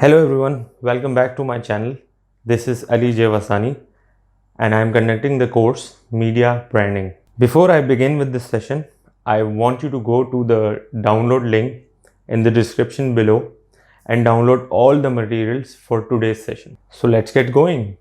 Hello everyone, welcome back to my channel. This is Ali Jevasani and I am conducting the course Media Branding. Before I begin with this session, I want you to go to the download link in the description below and download all the materials for today's session. So let's get going.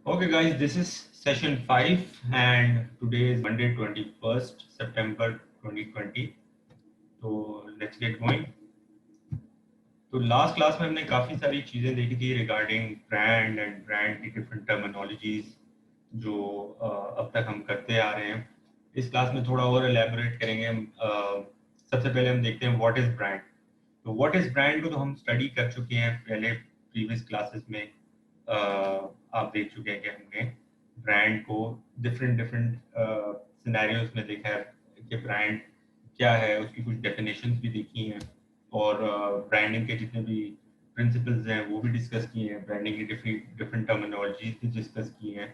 Okay guys, this is session 5 and today is Monday 21st September 2020. So let's get going. तो last class में हमने काफ़ी सारी चीज़ें देखी थी regarding brand and brand की different terminologies जो अब तक हम करते आ रहे हैं. इस क्लास में थोड़ा और एलैबोरेट करेंगे हम. सबसे पहले हम देखते हैं व्हाट इज़ ब्रांड. तो व्हाट इज़ ब्रांड को तो हम स्टडी कर चुके हैं पहले प्रीवियस क्लासेस में. आप देख चुके हैं कि हमने ब्रांड को डिफरेंट सिनेरियोज में देखा है कि ब्रांड क्या है, उसकी कुछ डेफिनेशंस भी देखी हैं और ब्रांडिंग के जितने भी प्रिंसिपल्स हैं वो भी डिस्कस किए हैं. ब्रांडिंग की डिफरेंट टर्मिनोलॉजीज भी डिस्कस की हैं.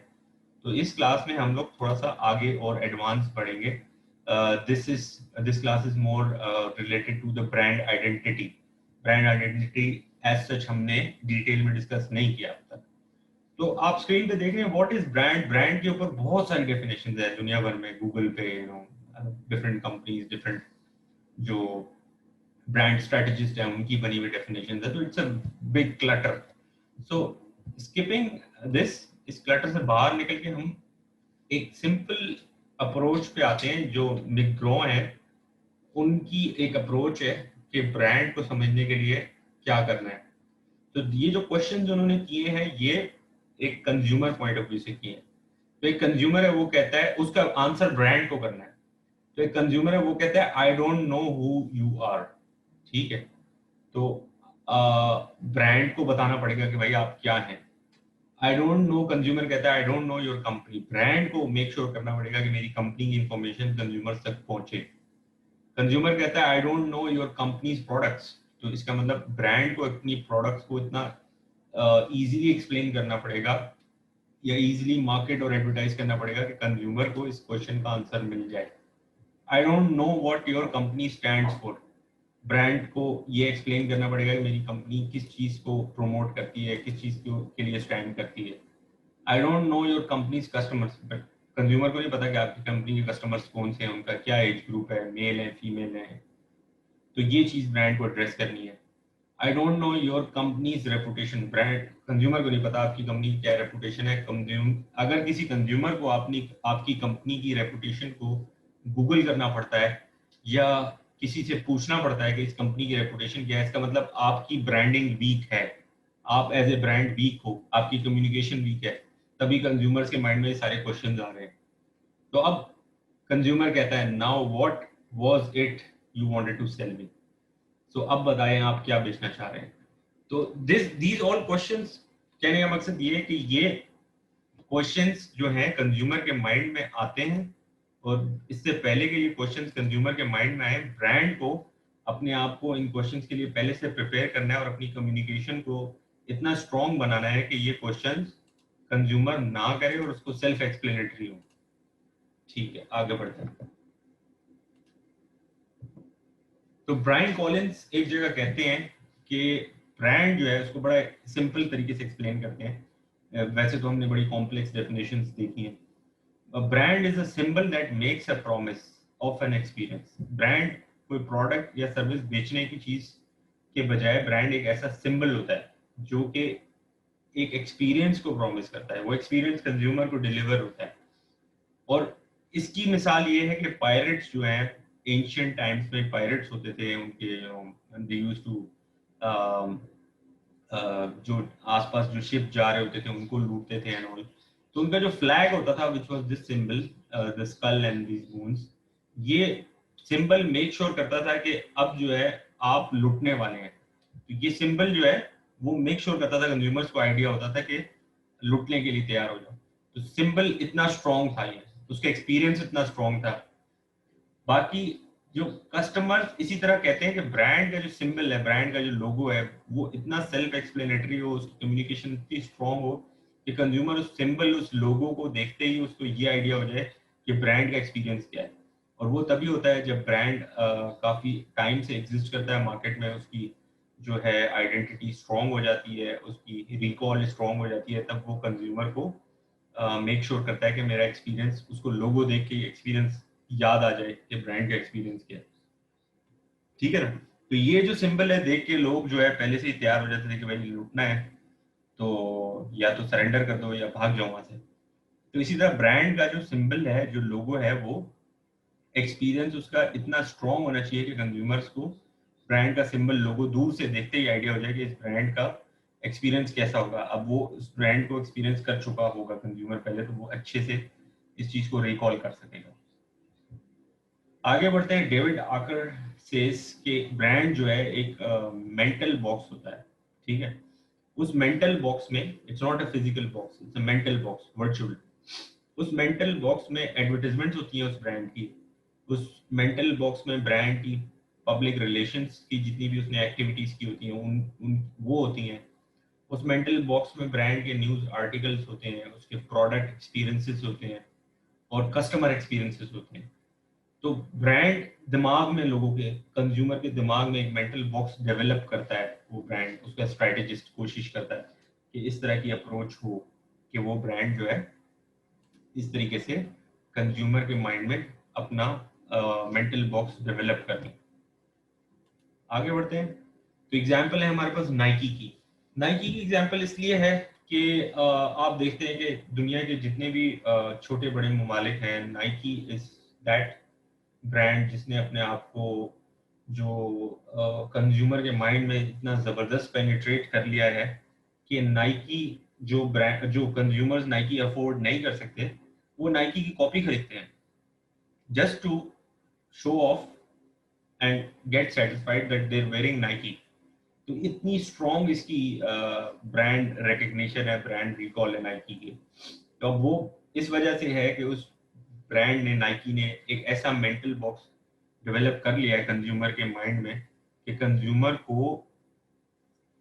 तो इस क्लास में हम लोग थोड़ा सा आगे और एडवांस बढ़ेंगे. This class is more related to the brand identity. Brand identity as such हमने डिटेल में डिस्कस नहीं किया अब तक. तो आप स्क्रीन पे देख रहे हैं व्हाट इज ब्रांड. ब्रांड के ऊपर बहुत सारी डेफिनेशंस है दुनिया भर में. गूगल पे डिफरेंट कंपनीज, डिफरेंट जो ब्रांड स्ट्रेटजिस्ट है उनकी बनी हुई डेफिनेशन है. तो it's a big clutter. So skipping this, इस क्लटर से बाहर निकल के हम एक सिंपल अप्रोच पे आते हैं जो मिग्रो है उनकी एक अप्रोच है कि ब्रांड को समझने के लिए क्या करना है. तो ये जो क्वेश्चन उन्होंने किए हैं ये एक कंज्यूमर पॉइंट ऑफ व्यू से किए हैं. तो एक कंज्यूमर है वो कहता है उसका आंसर ब्रांड को करना है. तो एक कंज्यूमर है वो कहता है I don't know who you are. ठीक है, तो ब्रांड को बताना पड़ेगा कि भाई आप क्या हैं. आई डोंट नो, कंज्यूमर कहता है I don't know your company. Brand को मेक श्योर करना पड़ेगा कि मेरी कंपनी की इंफॉर्मेशन कंज्यूमर तक पहुंचे. कंज्यूमर कहता है I don't know your companies products. तो इसका मतलब ब्रांड को अपनी प्रोडक्ट्स को इतना इजीली एक्सप्लेन करना पड़ेगा या इजीली मार्केट और एडवर्टाइज करना पड़ेगा कि कंज्यूमर को इस क्वेश्चन का आंसर मिल जाए. आई don't know what your company stands for. Brand को ये एक्सप्लेन करना पड़ेगा कि मेरी कंपनी किस चीज़ को प्रमोट करती है, किस चीज़ के लिए स्टैंड करती है. I don't know your companies customers. Consumer को नहीं पता कि आपकी कंपनी के कस्टमर्स कौन से हैं, उनका क्या एज ग्रुप है, मेल है फीमेल है. तो ये चीज़ ब्रांड को एड्रेस करनी है. I don't know your companies reputation. Brand consumer को नहीं पता आपकी कंपनी की क्या रेपुटेशन है. अगर किसी कंज्यूमर को आपकी कंपनी की रेपुटेशन को गूगल करना पड़ता है या किसी से पूछना पड़ता है कि इस कंपनी की रेपुटेशन क्या है, इसका मतलब आपकी ब्रांडिंग वीक है, आप एज ए ब्रांड वीक हो, आपकी कम्युनिकेशन वीक है. तभी कंज्यूमर्स के माइंड में ये सारे क्वेश्चन आ रहे हैं. तो अब कंज्यूमर कहता है now what was it you wanted to sell me. So अब बताएं आप क्या बेचना चाह रहे हैं. तो दीज ऑल क्वेश्चंस, कहने का मकसद ये है कि ये क्वेश्चंस जो हैं कंज्यूमर के माइंड में आते हैं और इससे पहले के ये क्वेश्चंस कंज्यूमर के माइंड में आए, ब्रांड को अपने आप को इन क्वेश्चंस के लिए पहले से प्रिपेयर करना है और अपनी कम्युनिकेशन को इतना स्ट्रॉन्ग बनाना है कि ये क्वेश्चंस कंज्यूमर ना करे और उसको सेल्फ एक्सप्लेनेटरी हो. ठीक है, आगे बढ़ते हैं. तो ब्रायन कॉलिंस एक जगह कहते हैं कि ब्रांड जो है उसको बड़ा सिंपल तरीके से एक्सप्लेन करते हैं. वैसे तो हमने बड़ी कॉम्प्लेक्स डेफिनेशंस देखी हैं. Brand is a symbol that makes a promise of an experience. Brand कोई प्रोडक्ट या सर्विस बेचने की चीज के बजाय ब्रांड एक ऐसा सिंबल होता है जो कि एक एक्सपीरियंस को प्रॉमिस करता है. वो एक्सपीरियंस कंज्यूमर को डिलीवर होता है. और इसकी मिसाल ये है कि पायरेट्स जो हैं, एंशियंट टाइम्स में पायरेट्स होते थे, उनके दे यूज्ड टू जो आसपास जो शिप जा रहे होते थे उनको लूटते थे एंड ऑल. तो उनका जो फ्लैग होता था which was this symbol, the skull and these wounds, ये सिंबल मेक श्योर करता था कि अब जो है आप लूटने वाले हैं. तो ये सिंबल जो है वो मेक श्योर करता था, कंज्यूमर्स को आइडिया होता था कि लूटने के लिए तैयार हो जाओ. तो सिंबल इतना स्ट्रॉन्ग था, ये उसका एक्सपीरियंस इतना स्ट्रॉन्ग था. बाकी जो कस्टमर इसी तरह कहते हैं कि ब्रांड का जो सिंबल है, ब्रांड का जो लोगो है, वो इतना सेल्फ एक्सप्लेनेटरी हो, उसकी कम्युनिकेशन इतनी स्ट्रॉन्ग हो कि कंज्यूमर उस सिंबल, उस लोगो को देखते ही उसको ये आइडिया हो जाए कि ब्रांड का एक्सपीरियंस क्या है। और वो तभी होता है जब ब्रांड काफी टाइम से एग्जिस्ट करता है मार्केट में, उसकी जो है आइडेंटिटी स्ट्रांग हो जाती है, उसकी रिकॉल स्ट्रांग हो जाती है, तब वो कंज्यूमर को मेक श्योर करता है कि मेरा एक्सपीरियंस, उसको लोगो देख के एक्सपीरियंस याद आ जाए कि ब्रांड का एक्सपीरियंस क्या है। ठीक है ना? तो ये जो सिंबल है देख के लोग जो है पहले से ही तैयार हो जाते थे कि भाई लूटना है तो या तो सरेंडर कर दो या भाग जाओ वहां से। तो इसी तरह ब्रांड का जो सिंबल है, जो लोगो है, वो एक्सपीरियंस उसका इतना स्ट्रांग होना चाहिए कि कंज्यूमर्स को ब्रांड का सिंबल, लोगो दूर से देखते ही आइडिया हो जाए कि इस ब्रांड का एक्सपीरियंस कैसा होगा। अब वो इस ब्रांड को एक्सपीरियंस कर चुका होगा कंज्यूमर पहले, तो वो अच्छे से इस चीज को रिकॉल कर सकेगा। आगे बढ़ते हैं। डेविड आकर सेस के ब्रांड जो है एक मेंटल बॉक्स होता है। ठीक है? उस मेंटल बॉक्स में, it's not a physical box, it's a mental box, virtual. उस मेंटल बॉक्स में एडवर्टाइजमेंट्स होती हैं उस ब्रांड की। उस मेंटल बॉक्स में ब्रांड की पब्लिक रिलेशंस की जितनी भी उसने एक्टिविटीज की होती हैं, उन उन वो होती हैं। उस मेंटल बॉक्स में ब्रांड के न्यूज आर्टिकल्स होते हैं, उसके प्रोडक्ट एक्सपीरियंसेस होते हैं और कस्टमर एक्सपीरियंसेस होते हैं। तो ब्रांड दिमाग में, लोगों के, कंज्यूमर के दिमाग में एक मेंटल बॉक्स डेवलप करता है वो ब्रांड, उसका स्ट्रेटेजिस्ट कोशिश करता है कि इस तरह की अप्रोच हो कि वो ब्रांड जो है इस तरीके से कंज्यूमर के माइंड में अपना मेंटल बॉक्स डेवलप कर लें। आगे बढ़ते हैं। तो एग्जाम्पल है हमारे पास नाइकी की। नाइकी की एग्जाम्पल इसलिए है कि आप देखते हैं कि दुनिया के जितने भी छोटे बड़े ममालिक हैं, नाइकी इज दैट ब्रांड जिसने अपने आप को, जो कंज्यूमर के माइंड में इतना जबरदस्त पेनिट्रेट कर लिया है कि नाइकी, जो ब्रांड, जो कंज्यूमर्स नाइकी अफोर्ड नहीं कर सकते, वो नाइकी की कॉपी खरीदते हैं just to show off and get satisfied that they are wearing Nike. तो इतनी स्ट्रॉन्ग इसकी ब्रांड रिकग्निशन है, ब्रांड रिकॉल है नाइकी की। तो वो इस वजह से है कि उस ब्रांड ने, नाइकी ने, एक ऐसा मेंटल बॉक्स डेवलप कर लिया है कंज्यूमर के माइंड में कि कंज्यूमर को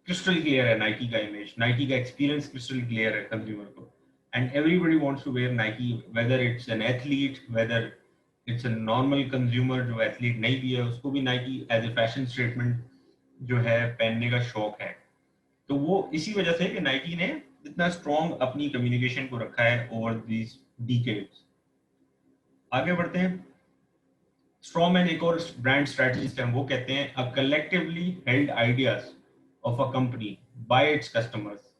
क्रिस्टल क्लियर है नाइकी का इमेज, नाइकी का एक्सपीरियंस क्रिस्टल क्लियर है कंज्यूमर को। And everybody wants to wear Nike, whether it's an athlete, whether it's a normal consumer जो एथलीट नहीं भी है, उसको भी Nike as a fashion statement जो है पहनने का शौक है। तो वो इसी वजह से कि नाइकी ने इतना स्ट्रॉन्ग अपनी कम्युनिकेशन को रखा है ओवर दीज डिकेड्स। आगे बढ़ते हैं। स्ट्रॉमैन एक और ब्रांड स्ट्रेटजिस्ट हैं, वो कहते हैं a collectively held ideas of a company by its customers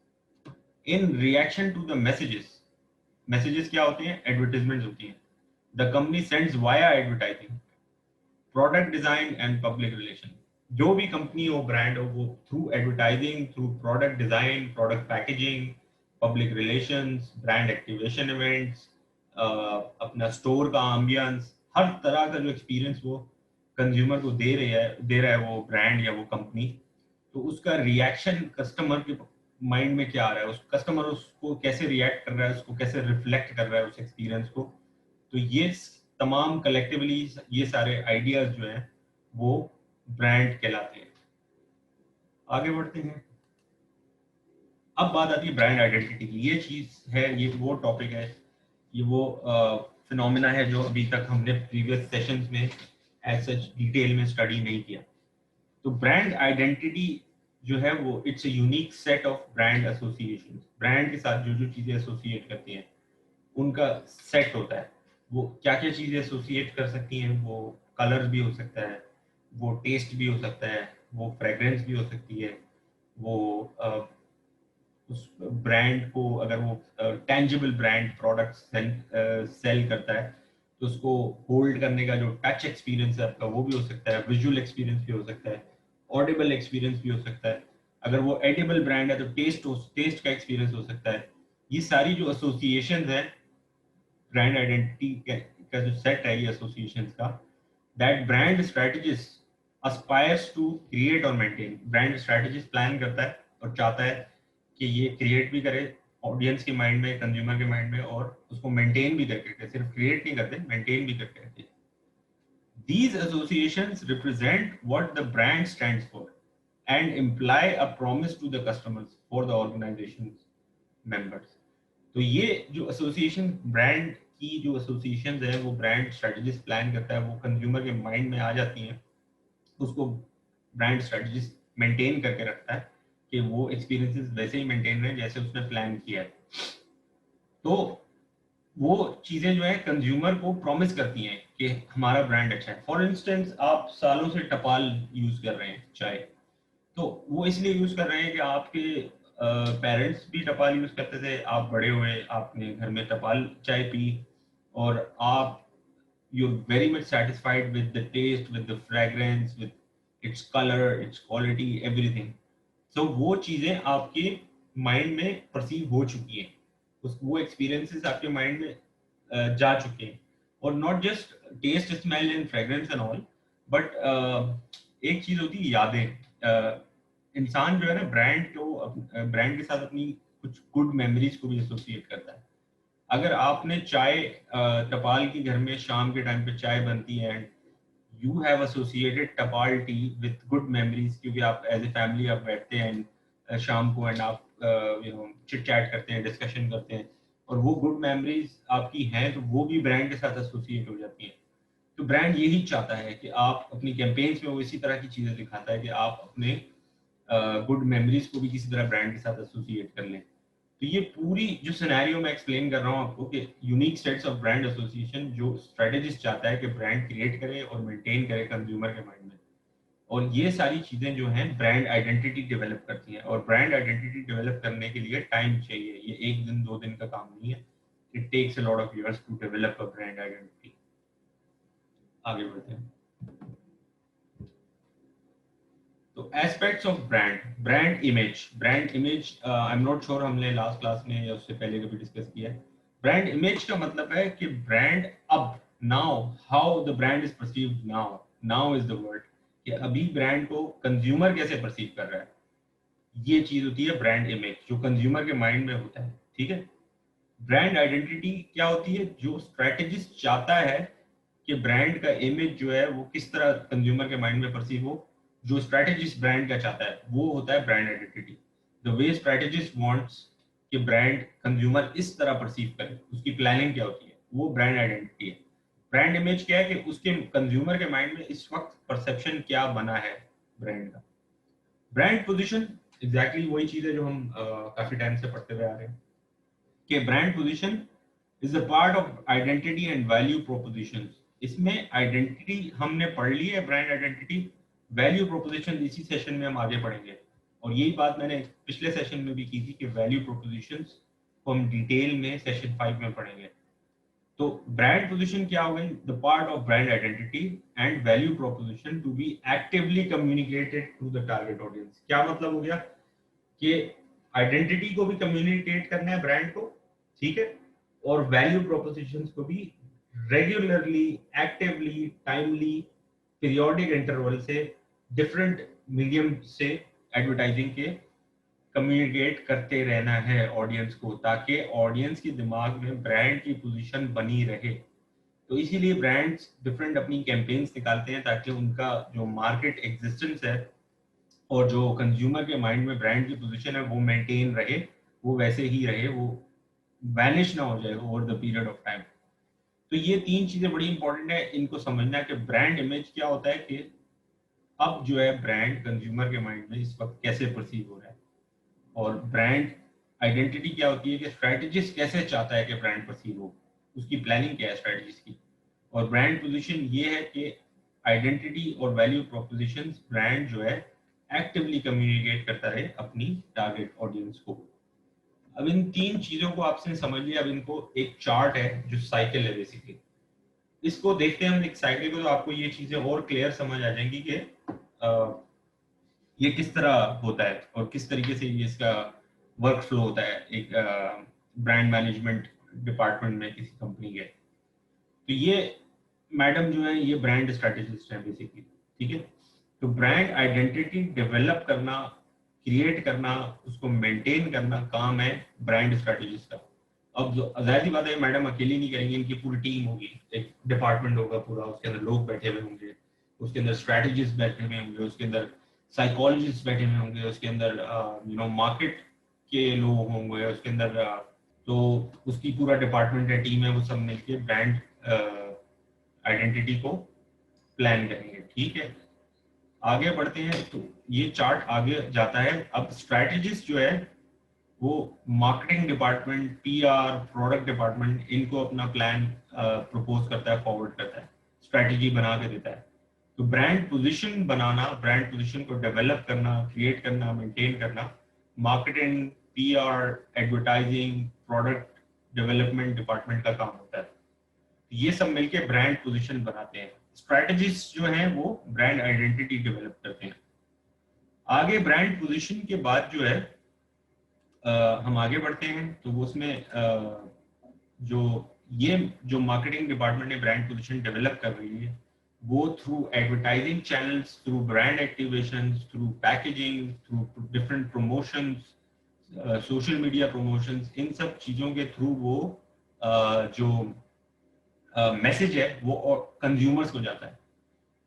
in reaction to the messages. Messages क्या होते हैं? एडवर्टाइजमेंट्स होती हैं। The company sends via advertising, product design and public relation. जो भी कंपनी हो, ब्रांड हो, वो through advertising, through product design, product packaging, public relations, brand activation events, अपना स्टोर का एम्बियंस, हर तरह का जो एक्सपीरियंस वो कंज्यूमर को दे रहा है वो ब्रांड या वो कंपनी, तो उसका रिएक्शन कस्टमर के माइंड में क्या आ रहा है, उस कस्टमर उसको कैसे रिएक्ट कर रहा है, उसको कैसे रिफ्लेक्ट कर रहा है उस एक्सपीरियंस को। तो ये तमाम कलेक्टिवली ये सारे आइडियाज जो हैं वो ब्रांड कहलाते हैं। आगे बढ़ते हैं। अब बात आती है ब्रांड आइडेंटिटी की। ये चीज है, ये वो टॉपिक है, ये वो फिनोमिना है जो अभी तक हमने प्रीवियस सेशंस में एज सच डिटेल में स्टडी नहीं किया। तो ब्रांड आइडेंटिटी जो है वो it's a unique set of brand association. Brand के साथ जो जो चीजें एसोसिएट करती हैं उनका सेट होता है। वो क्या क्या चीजें एसोसिएट कर सकती हैं? वो कलर भी हो सकता है, वो टेस्ट भी हो सकता है, वो फ्रेग्रेंस भी हो सकती है, वो उस ब्रांड को, अगर वो टेंजिबल ब्रांड प्रोडक्ट सेल करता है तो उसको होल्ड करने का जो टच एक्सपीरियंस है आपका वो भी हो सकता है, विजुअल एक्सपीरियंस भी हो सकता है, ऑडिबल एक्सपीरियंस भी हो सकता है। अगर वो एडिबल ब्रांड है तो टेस्ट का एक्सपीरियंस हो सकता है। ये सारी जो एसोसिएशन है ब्रांड आइडेंटिटी का जो सेट है ये एसोसिएशंस का, that brand strategist aspires to create और मेंटेन। ब्रांड स्ट्रेटजिस्ट प्लान करता है और चाहता है कि ये क्रिएट भी करे ऑडियंस के माइंड में, कंज्यूमर के माइंड में, और उसको मेंटेन भी करके, सिर्फ क्रिएट नहीं करते, मेंटेन भी करके रखते। These associations represent what the brand stands for and imply a promise to the customers for the organization's members. तो ये जो एसोसिएशन ब्रांड की जो एसोसिएशन है वो ब्रांड स्ट्रेटजिस्ट प्लान करता है, वो कंज्यूमर के माइंड में आ जाती हैं, उसको ब्रांड स्ट्रेटजिस्ट मेंटेन करके रखता है कि वो एक्सपीरियंसेस वैसे ही मेंटेन रहे जैसे उसने प्लान किया है। तो वो चीजें जो है कंज्यूमर को प्रॉमिस करती हैं कि हमारा ब्रांड अच्छा है। फॉर इंस्टेंस आप सालों से टपाल यूज कर रहे हैं चाय, तो वो इसलिए यूज कर रहे हैं कि आपके पेरेंट्स भी टपाल यूज करते थे, आप बड़े हुए, आपने घर में टपाल चाय पी, और आप you're very much satisfied with the taste, with the fragrance, with its color, its quality, everything. So वो चीजें आपके माइंड में परसीव हो चुकी हैं, उस वो एक्सपीरियंसेस आपके माइंड में जा चुके हैं। और not just taste, smell and fragrance and all, but एक चीज होती है यादें। इंसान जो है ना ब्रांड के साथ अपनी कुछ गुड मेमोरीज को भी एसोसिएट करता है। अगर आपने चाय टपाल की घर में शाम के टाइम पे चाय बनती है एंड यू हैव एसोसिएटेड टपाल टी विद गुड मेमोरीज, क्योंकि आप एज ए फैमिली आप बैठते हैं शाम को एंड आप चिट चैट करते हैं, डिस्कशन करते हैं, और वो गुड मेमोरीज आपकी हैं, तो वो भी ब्रांड के साथ एसोसिएट हो जाती हैं। तो ब्रांड यही चाहता है कि आप अपनी कैंपेन्स में वो इसी तरह की चीजें दिखाता है कि आप अपने गुड मेमोरीज को भी किसी तरह ब्रांड के साथ एसोसिएट कर लें। तो ये पूरी जो सिनेरियो मैं एक्सप्लेन कर रहा हूँ आपको कि unique sets of brand association जो स्ट्रेटेजिस्ट चाहता है कि ब्रांड क्रिएट करे और मेंटेन करे कंज्यूमर के माइंड में, और ये सारी चीजें जो हैं ब्रांड आइडेंटिटी डेवलप करती हैं। और ब्रांड आइडेंटिटी डेवलप करने के लिए टाइम चाहिए, ये एक दिन दो दिन का काम नहीं है। It takes a lot of years to develop a brand identity. आगे बढ़ते हैं। तो aspects of brand image I am not sure हमने लास्ट क्लास में या उससे पहले कभी डिस्कस किया है। ब्रांड इमेज का मतलब है कि ब्रांड अब, now, how the brand is perceived now, now is the word, कि अभी ब्रांड को कंज्यूमर कैसे परसीव कर रहा है, ये चीज होती है ब्रांड इमेज, जो कंज्यूमर के माइंड में होता है। ठीक है। ब्रांड आइडेंटिटी क्या होती है? जो स्ट्रेटेजिस्ट चाहता है कि ब्रांड का इमेज जो है वो किस तरह कंज्यूमर के माइंड में परसीव हो, जो स्ट्रेटेजिस्ट ब्रांड का चाहता है वो होता है brand identity. The way strategist wants कि ब्रांड कंज्यूमर इस तरह परसीव करे, उसकी प्लानिंग क्या होती है, वो ब्रांड आइडेंटिटी है। ब्रांड इमेज क्या है कि उसके कंज्यूमर के माइंड में इस वक्त परसेप्शन क्या बना है ब्रांड का। ब्रांड पोजीशन एग्जैक्टली वही चीज है जो हम काफी टाइम से पढ़ते हुए आ रहे हैं कि brand position is a part of identity and value proposition. इसमें आइडेंटिटी हमने पढ़ ली है, ब्रांड आइडेंटिटी। वैल्यू प्रोपोजिशन इसी सेशन में हम आगे पढ़ेंगे, और यही बात मैंने पिछले सेशन में भी की थी कि वैल्यू प्रोपोजिशंस को हम डिटेल में सेशन 5 में पढ़ेंगे। तो ब्रांड पोजीशन क्या हो गई? The part of brand identity and value proposition to be actively communicated to the target audience. क्या मतलब हो गया कि आइडेंटिटी को भी कम्युनिकेट करना है ब्रांड को, ठीक है, और वैल्यू प्रोपोजिशंस को भी regularly, actively, timely, periodic interval से, डिफरेंट मीडियम से एडवर्टाइजिंग के कम्युनिकेट करते रहना है ऑडियंस को, ताकि ऑडियंस के दिमाग में ब्रांड की पोजीशन बनी रहे। तो इसीलिए ब्रांड्स डिफरेंट अपनी कैंपेन्स निकालते हैं ताकि उनका जो मार्केट एग्जिस्टेंस है और जो कंज्यूमर के माइंड में ब्रांड की पोजीशन है वो मेंटेन रहे, वो वैसे ही रहे, वो वैनिश ना हो जाए over the period of time. तो ये तीन चीजें बड़ी इंपॉर्टेंट है इनको समझना कि ब्रांड इमेज क्या होता है, कि अब जो है ब्रांड कंज्यूमर के माइंड में इस वक्त कैसे परसीव हो रहा है, और ब्रांड आइडेंटिटी क्या होती है कि स्ट्रेटेजिस्ट कैसे चाहता है कि ब्रांड परसीव हो, उसकी प्लानिंग क्या है स्ट्रेटेजिस्ट की। और ब्रांड पोजीशन ये है कि आइडेंटिटी और वैल्यू प्रोपोजिशंस ब्रांड जो है एक्टिवली कम्युनिकेट करता रहे अपनी टारगेट ऑडियंस को। अब इन तीन चीजों को आपने समझ लिया। अब इनको एक चार्ट है जो साइकिल है बेसिकली, इसको देखते हैं हम एक साइकिल को, तो आपको ये चीजें और क्लियर समझ आ जाएंगी कि ये किस तरह होता है और किस तरीके से ये इसका वर्क फ्लो होता है एक ब्रांड मैनेजमेंट डिपार्टमेंट में किसी कंपनी के। तो ये मैडम जो है ये ब्रांड स्ट्रेटेजिस्ट है बेसिकली, ठीक है। तो ब्रांड आइडेंटिटी डेवलप करना, क्रिएट करना, उसको मेंटेन करना काम है ब्रांड स्ट्रेटेजिस्ट का। अब जाहिर सी बात है मैडम अकेली नहीं करेंगे, इनकी पूरी टीम होगी, एक डिपार्टमेंट होगा पूरा, उसके अंदर लोग बैठे हुए होंगे, उसके अंदर स्ट्रेटेजिस्ट बैठे हुए होंगे, उसके अंदर साइकोलॉजिस्ट बैठे हुए होंगे, उसके अंदर मार्केट के लोग होंगे, उसके अंदर तो उसकी पूरा डिपार्टमेंट है, टीम है, वो सब मिलके ब्रांड आइडेंटिटी को प्लान करेंगे। ठीक है, आगे बढ़ते हैं। तो ये चार्ट आगे जाता है। अब स्ट्रैटेजिस्ट जो है वो marketing department, PR, product department, इनको अपना प्लान प्रपोज करता है, फॉरवर्ड करता है, स्ट्रैटेजी बना के देता है। तो ब्रांड पोजीशन बनाना, ब्रांड पोजीशन को डेवलप करना, क्रिएट करना, मेंटेन करना, marketing, PR, advertising, product development department का काम होता है। ये सब मिलके ब्रांड पोजीशन बनाते हैं। स्ट्रैटेजिस्ट जो हैं वो ब्रांड आइडेंटिटी डेवलप करते हैं। आगे ब्रांड पोजीशन के बाद जो है हम आगे बढ़ते हैं। तो उसमें जो ये जो मार्केटिंग डिपार्टमेंट ने ब्रांड पोजीशन डेवलप कर रही है वो through advertising channels, through brand activations, through packaging, through different promotions, social media promotions, इन सब चीज़ों के थ्रू वो जो मैसेज है वो कंज्यूमर्स को जाता है।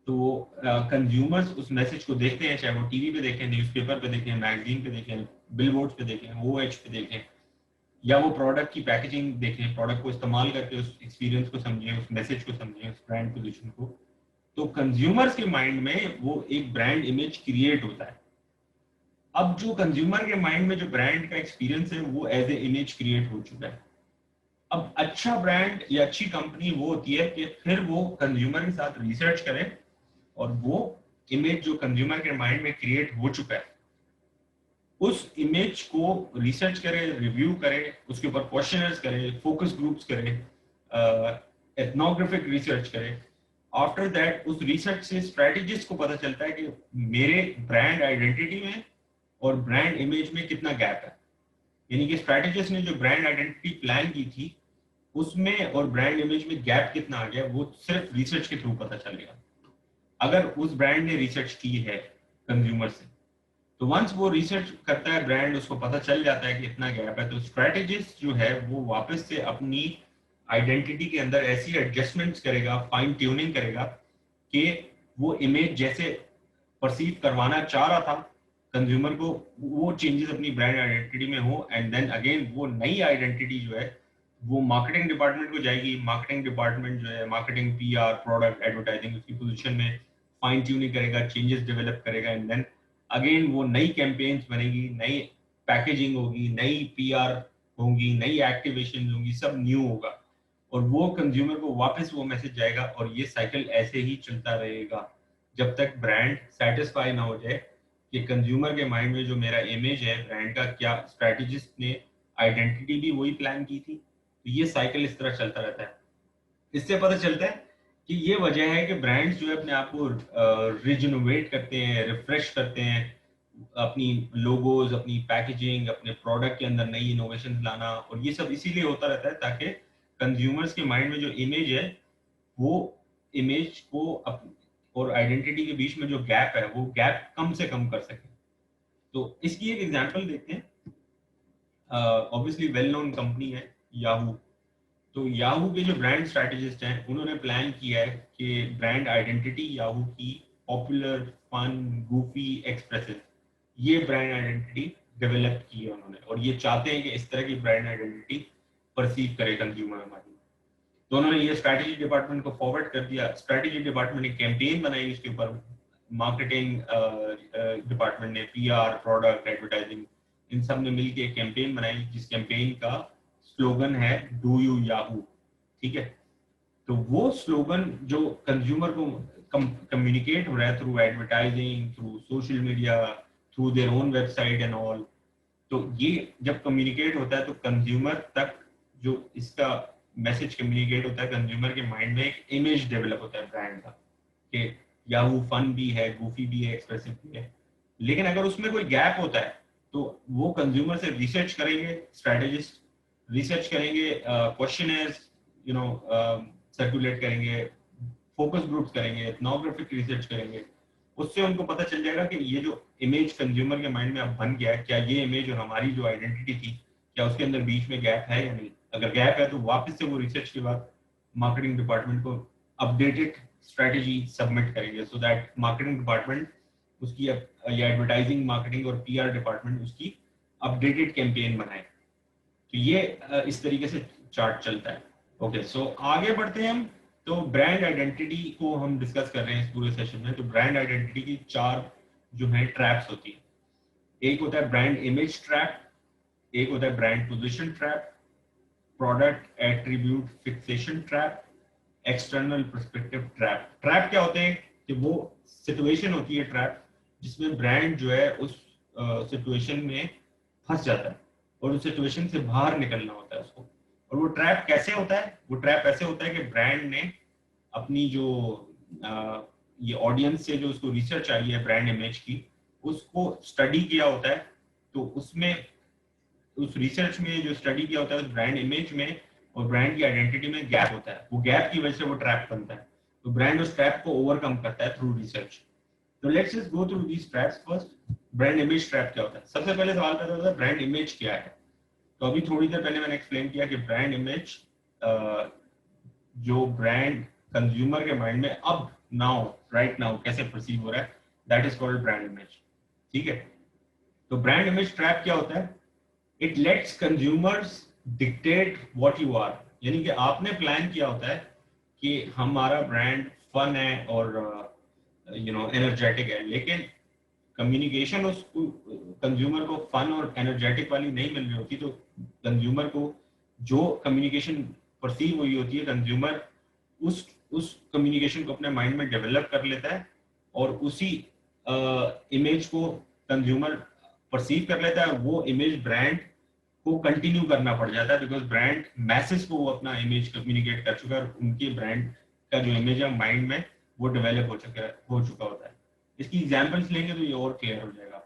तो कंज्यूमर्स उस मैसेज को देखते हैं, चाहे वो टीवी पे देखें, न्यूज़पेपर पे देखें, मैगजीन पे देखें, बिलबोर्ड्स पे देखें, ओएच पे देखें, या वो प्रोडक्ट की पैकेजिंग देखें, प्रोडक्ट को इस्तेमाल करके उस एक्सपीरियंस को समझें, उस मैसेज को समझें, उस ब्रांड पोजीशन को। तो कंज्यूमर्स के माइंड में वो एक ब्रांड इमेज क्रिएट होता है। अब जो कंज्यूमर के माइंड में जो ब्रांड का एक्सपीरियंस है वो एज ए इमेज क्रिएट हो चुका है। अब अच्छा ब्रांड या अच्छी कंपनी वो होती है कि फिर वो कंज्यूमर के साथ रिसर्च करे और वो इमेज जो कंज्यूमर के माइंड में क्रिएट हो चुका है उस इमेज को रिसर्च करे, रिव्यू करे, उसके ऊपर क्वेश्चनर्स करे, फोकस ग्रुप्स करे, एथनोग्राफिक रिसर्च करे। आफ्टर दैट उस रिसर्च से स्ट्रेटेजिस्ट को पता चलता है कि मेरे ब्रांड आइडेंटिटी में और ब्रांड इमेज में कितना गैप है। यानी कि स्ट्रेटेजिस्ट ने जो ब्रांड आइडेंटिटी प्लान की थी उसमें और ब्रांड इमेज में गैप कितना आ गया वो सिर्फ रिसर्च के थ्रू पता चल गया, अगर उस ब्रांड ने रिसर्च की है कंज्यूमर से। तो वंस वो रिसर्च करता है ब्रांड, उसको पता चल जाता है कि इतना गैप है, तो स्ट्रेटेजिस्ट जो है वो वापस से अपनी आइडेंटिटी के अंदर ऐसी एडजस्टमेंट्स करेगा, फाइन ट्यूनिंग करेगा कि वो इमेज जैसे परसीव करवाना चाह रहा था कंज्यूमर को, वो चेंजेस अपनी ब्रांड आइडेंटिटी में हो। एंड देन अगेन वो नई आइडेंटिटी जो है वो मार्केटिंग डिपार्टमेंट को जाएगी। मार्केटिंग डिपार्टमेंट जो है मार्केटिंग, पीआर, प्रोडक्ट, एडवर्टाइजिंग, उसकी पोजीशन में फाइन ट्यूनिंग करेगा, चेंजेस डेवलप करेगा। एंड देन अगेन वो नई कैंपेन्स बनेगी, नई पैकेजिंग होगी, नई पीआर होंगी, नई एक्टिवेशन होंगी, सब न्यू होगा और वो कंज्यूमर को वापस वो मैसेज जाएगा। और ये साइकिल ऐसे ही चलता रहेगा जब तक ब्रांड सेटिस्फाई ना हो जाए कि कंज्यूमर के माइंड में जो मेरा इमेज है ब्रांड का, क्या स्ट्रेटेजिस्ट ने आइडेंटिटी भी वही प्लान की थी। तो ये साइकिल इस तरह चलता रहता है। इससे पता चलता है कि ये वजह है कि ब्रांड्स जो है अपने आप को रिजनोवेट करते हैं, रिफ्रेश करते हैं, अपनी लोगोज, अपनी पैकेजिंग, अपने प्रोडक्ट के अंदर नई इनोवेशन लाना, और ये सब इसीलिए होता रहता है ताकि कंज्यूमर्स के माइंड में जो इमेज है वो इमेज को और आइडेंटिटी के बीच में जो गैप है वो गैप कम से कम कर सके। तो इसकी एक एग्जांपल देखते हैं। ऑब्वियसली वेल नोन कंपनी है याहू। तो याहू के जो ब्रांड स्ट्रैटेजिस्ट हैं उन्होंने प्लान किया है कि ब्रांड आइडेंटिटी याहू की पॉपुलर, फन, गूफी, एक्सप्रेसिव, ये ब्रांड आइडेंटिटी डेवलप की है उन्होंने, और ये चाहते हैं कि इस तरह की ब्रांड आइडेंटिटी परसीव करे कंज्यूमर हमारी। तो उन्होंने ये स्ट्रैटेजी डिपार्टमेंट को फॉरवर्ड कर दिया। स्ट्रैटेजी डिपार्टमेंट ने कैंपेन बनाई इसके ऊपर, मार्केटिंग डिपार्टमेंट ने, पीआर, प्रोडक्ट, एडवर्टाइजिंग, इन सब ने मिलकर एक कैंपेन बनाई जिस कैंपेन का स्लोगन है डू यू याहू। ठीक है, तो वो स्लोगन जो कंज्यूमर को कम्युनिकेट हो रहा है through advertising, through social media, through their own website and all, तो ये जब कम्युनिकेट होता है तो कंज्यूमर तक जो इसका मैसेज कम्युनिकेट होता है, कंज्यूमर के माइंड में एक इमेज डेवलप होता है ब्रांड का कि याहू फन भी है, गूफी भी है, एक्सप्रेसिव भी है। लेकिन अगर उसमें कोई गैप होता है तो वो कंज्यूमर से रिसर्च करेंगे, स्ट्रेटेजिस्ट रिसर्च करेंगे, क्वेश्चनर्स सर्कुलेट करेंगे, फोकस ग्रुप्स करेंगे, एथनोग्राफिक रिसर्च करेंगे। उससे उनको पता चल जाएगा कि ये जो इमेज कंज्यूमर के माइंड में अब बन गया है, क्या ये इमेज और हमारी जो आइडेंटिटी थी क्या उसके अंदर बीच में गैप है या नहीं। अगर गैप है तो वापस से वो रिसर्च के बाद मार्केटिंग डिपार्टमेंट को अपडेटेड स्ट्रेटेजी सबमिट करेंगे, सो दैट मार्केटिंग डिपार्टमेंट उसकी या एडवर्टाइजिंग, मार्केटिंग और पीआर डिपार्टमेंट उसकी अपडेटेड कैंपेन बनाए। तो ये इस तरीके से चार्ट चलता है। ओके, सो आगे बढ़ते हैं हम। तो ब्रांड आइडेंटिटी को हम डिस्कस कर रहे हैं इस पूरे सेशन में। तो ब्रांड आइडेंटिटी की 4 जो है ट्रैप्स होती है। एक होता है ब्रांड इमेज ट्रैप, एक होता है brand position trap, product attribute fixation trap, external perspective trap. Trap क्या होते हैं कि वो सिचुएशन होती है ट्रैप जिसमें ब्रांड जो है उस सिचुएशन में फंस जाता है और उस सिचुएशन से बाहर निकलना होता है उसको। और वो ट्रैप कैसे होता है? वो ट्रैप ऐसे होता है कि ब्रांड ने अपनी जो ये ऑडियंस से जो उसको रिसर्च आई है ब्रांड इमेज की, उसको स्टडी किया होता है। तो उसमें उस रिसर्च में जो स्टडी किया होता है उस ब्रांड इमेज में और ब्रांड की आइडेंटिटी में गैप होता है। वो गैप की वजह से वो ट्रैप बनता है। तो ब्रांड उस ट्रैप को ओवरकम करता है थ्रू रिसर्च। तो let's just go through these traps first. Brand image trap क्या होता है? सबसे पहले सवाल पैदा होता है ब्रांड इमेज क्या है। तो अभी थोड़ी देर पहले मैंने एक्सप्लेन किया कि ब्रांड इमेज जो ब्रांड कंज्यूमर के माइंड में अब नाउ राइट नाउ कैसे परसीव हो रहा है, that is called brand image. ठीक है, तो ब्रांड इमेज ट्रैप क्या होता है? It lets consumers dictate what you are. यानी कि आपने प्लान किया होता है कि हमारा ब्रांड फन है और एनर्जेटिक है, लेकिन कम्युनिकेशन उस कंज्यूमर को फन और एनर्जेटिक वाली नहीं मिल रही होती। तो कंज्यूमर को जो कम्युनिकेशन परसीव हुई होती है, कंज्यूमर उस कम्युनिकेशन को अपने माइंड में डेवलप कर लेता है और उसी इमेज को कंज्यूमर परसीव कर लेता है। वो इमेज ब्रांड को कंटिन्यू करना पड़ जाता है बिकॉज ब्रांड मैसेज को वो अपना इमेज कम्युनिकेट कर चुका है और उनके ब्रांड का जो इमेज है माइंड में वो डेवलप हो चुका होता है। इसकी एग्जांपल्स लेंगे तो ये और क्लियर हो जाएगा।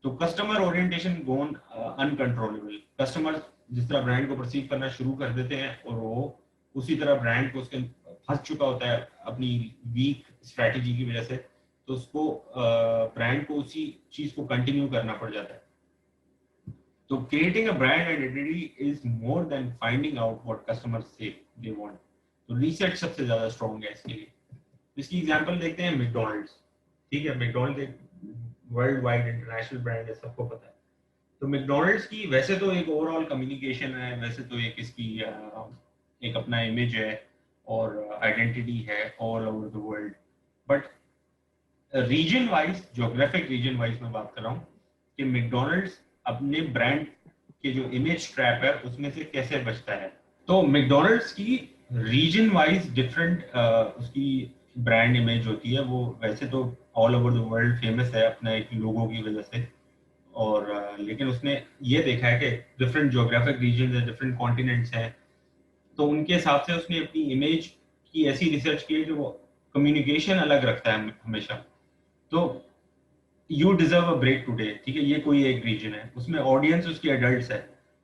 तो कस्टमर ओरिएंटेशन गोन अनकंट्रोलेबल। कस्टमर जिस तरह ब्रांड को परसीव करना शुरू कर देते हैं और वो उसी तरह ब्रांड को उसके फंस चुका होता है अपनी वीक स्ट्रैटेजी की वजह से। तो उसको ब्रांड को उसी चीज को कंटिन्यू करना पड़ जाता है। तो creating a brand identity is more than finding out what customers say they want. तो रिसर्च सबसे ज्यादा स्ट्रॉन्ग है इसके लिए। इसकी एग्जांपल देखते हैं मैकडॉनल्ड्स। ठीक है, मैकडॉनल्ड्स एक वर्ल्ड वाइड इंटरनेशनल ब्रांड है, सबको पता है। तो मैकडॉनल्ड्स की वैसे तो एक ओवरऑल कम्युनिकेशन है, वैसे तो एक इसकी एक अपना इमेज है और आइडेंटिटी है all over the world. But region wise, geographic region wise मैं बात कर रहा हूँ कि मैकडॉनल्ड्स अपने ब्रांड के जो इमेज ट्रैप है उसमें से कैसे बचता है। तो मैकडॉनल्ड्स की रीजन वाइज डिफरेंट उसकी ब्रांड इमेज होती है। वो वैसे तो all over the world famous है अपना एक लोगो की वजह से। और लेकिन उसने ये देखा है कि डिफरेंट ज्योग्राफिक रीजन है, डिफरेंट कॉन्टिनेंट्स हैं, तो उनके हिसाब से उसने अपनी इमेज की ऐसी रिसर्च की है जो वो कम्युनिकेशन अलग रखता है हमेशा। तो you deserve a break today, ठीक है, ये कोई एक रीजन है, उसमें ऑडियंस उसकी एडल्ट्स है।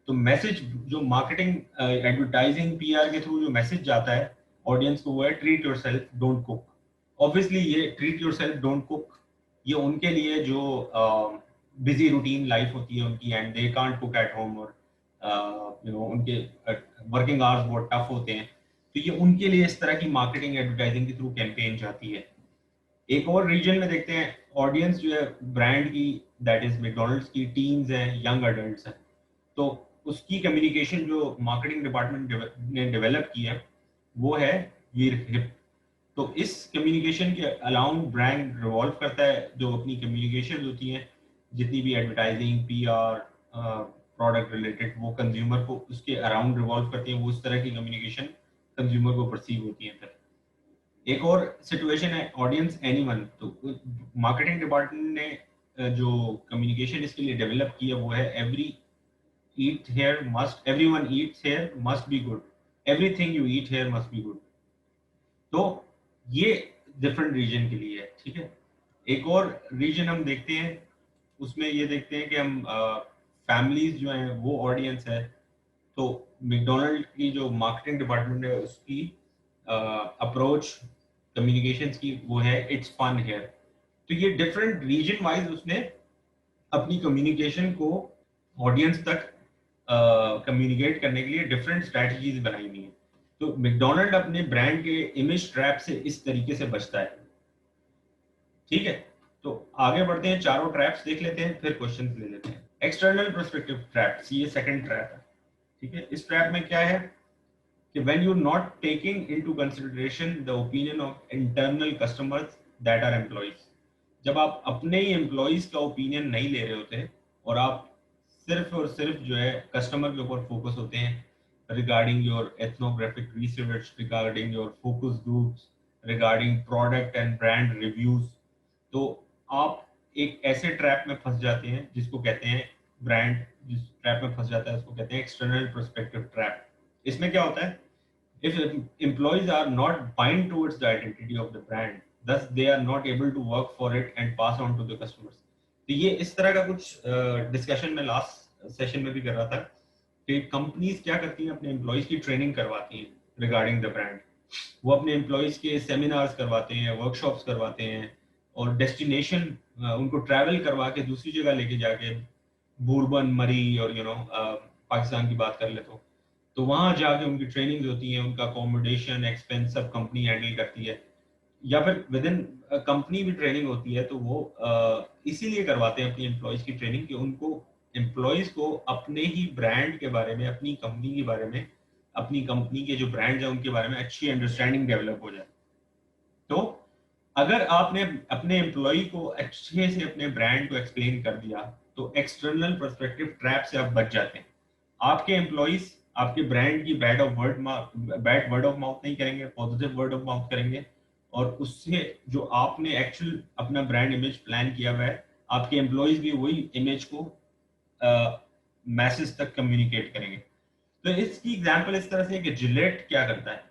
तो मैसेज जो मार्केटिंग एडवर्टाइजिंग पीआर के थ्रू जो मैसेज जाता है ऑडियंस को वो है treat yourself don't cook. Obviously ये ट्रीट योरसेल्फ डोंट कुक ये उनके लिए जो बिजी रूटीन लाइफ होती है उनकी and they can't cook at home और उनके वर्किंग आवर्स बहुत टफ होते हैं। तो ये उनके लिए इस तरह की मार्केटिंग एडवर्टाइजिंग के थ्रू कैंपेन जाती है। एक और रीजन में देखते हैं ऑडियंस जो है ब्रांड की, दैट इज मैकडॉनल्ड्स की टीन्स हैं, यंग अडल्ट्स हैं। तो उसकी कम्युनिकेशन जो मार्केटिंग डिपार्टमेंट ने डेवलप की है वो है वीर हिप। तो इस कम्युनिकेशन के अलाउंड ब्रांड रिवॉल्व करता है जो अपनी कम्युनिकेशन होती हैं, जितनी भी एडवर्टाइजिंग पीआर प्रोडक्ट रिलेटेड, वो कंज्यूमर को उसके अराउंड रिवॉल्व करती हैं। वो उस तरह की कम्युनिकेशन कंज्यूमर को परसीव होती है। फिर एक और सिचुएशन है ऑडियंस एनीवन। तो मार्केटिंग डिपार्टमेंट ने जो कम्युनिकेशन इसके लिए डेवलप की है वो है everyone eats here must be good, everything you eat here must be good। तो ये डिफरेंट रीजन के लिए है। ठीक है, एक और रीजन हम देखते हैं, उसमें ये देखते हैं कि हम फैमिलीज जो हैं वो ऑडियंस है। तो मैकडोनल्ड की जो मार्केटिंग डिपार्टमेंट है उसकी अप्रोच कम्युनिकेशंस की वो है इट्स फन हियर। तो ये डिफरेंट रीजन वाइज उसने अपनी कम्युनिकेशन को ऑडियंस तक कम्युनिकेट करने के लिए डिफरेंट स्ट्रैटेजीज बनाई हुई है। तो मैकडोनल्ड अपने ब्रांड के इमेज ट्रैप से इस तरीके से बचता है। ठीक है, तो आगे बढ़ते हैं, चारों ट्रैप्स देख लेते हैं, फिर क्वेश्चंस ले लेते हैं। एक्सटर्नल पर्सपेक्टिव ट्रैप्स, ये सेकंड ट्रैप है। ठीक है, इस ट्रैप में क्या है कि when you're not taking into consideration the opinion of internal customers that are employees, जब आप अपने ही एम्प्लॉइज का ओपिनियन नहीं ले रहे होते और आप सिर्फ और सिर्फ जो है कस्टमर के ऊपर फोकस होते हैं regarding your ethnographic research, regarding your focus groups, regarding product and brand reviews, तो आप एक ऐसे ट्रैप में फंस जाते हैं जिसको कहते हैं ब्रांड, जिस ट्रैप में फंस जाता है उसको कहते हैं एक्सटर्नल पर्सपेक्टिव ट्रैप। इसमें क्या होता है, if employees are not bind towards the identity of the brand, thus they are not able to work for it and pass on to the customers। तो ये इस तरह का कुछ डिस्कशन में लास्ट सेशन में भी कर रहा था कि कंपनीज क्या करती हैं, अपने एम्प्लॉयज की ट्रेनिंग करवाती हैं रिगार्डिंग द ब्रांड। वो अपने एम्प्लॉयज के सेमिनार्स करवाते हैं, वर्कशॉप्स करवाते हैं और डेस्टिनेशन उनको ट्रैवल करवा के दूसरी जगह लेके जाके, बूरबन, मरी और पाकिस्तान की बात कर ले तो वहां जाके उनकी ट्रेनिंग्स होती हैं, उनका अकोमोडेशन एक्सपेंस सब कंपनी हैंडल करती है, या फिर विद इन कंपनी भी ट्रेनिंग होती है। तो वो इसीलिए करवाते हैं अपनी एम्प्लॉयज की ट्रेनिंग कि उनको एम्प्लॉयज को अपने ही ब्रांड के बारे में, अपनी कंपनी के बारे में, अपनी कंपनी के जो ब्रांड है उनके बारे में अच्छी अंडरस्टैंडिंग डेवलप हो जाए। तो अगर आपने अपने एम्प्लॉय को अच्छे से अपने ब्रांड को एक्सप्लेन कर दिया तो एक्सटर्नल पर्सपेक्टिव ट्रैप से आप बच जाते हैं। आपके एम्प्लॉइज आपके ब्रांड की बैड वर्ड ऑफ माउथ नहीं करेंगे, पॉजिटिव वर्ड ऑफ माउथ करेंगे, और उससे जो आपने एक्चुअल अपना ब्रांड इमेज प्लान किया हुआ है, आपके एम्प्लॉइज भी वही इमेज को मैसेज तक कम्युनिकेट करेंगे। तो इसकी एग्जांपल इस तरह से है कि जिलेट क्या करता है,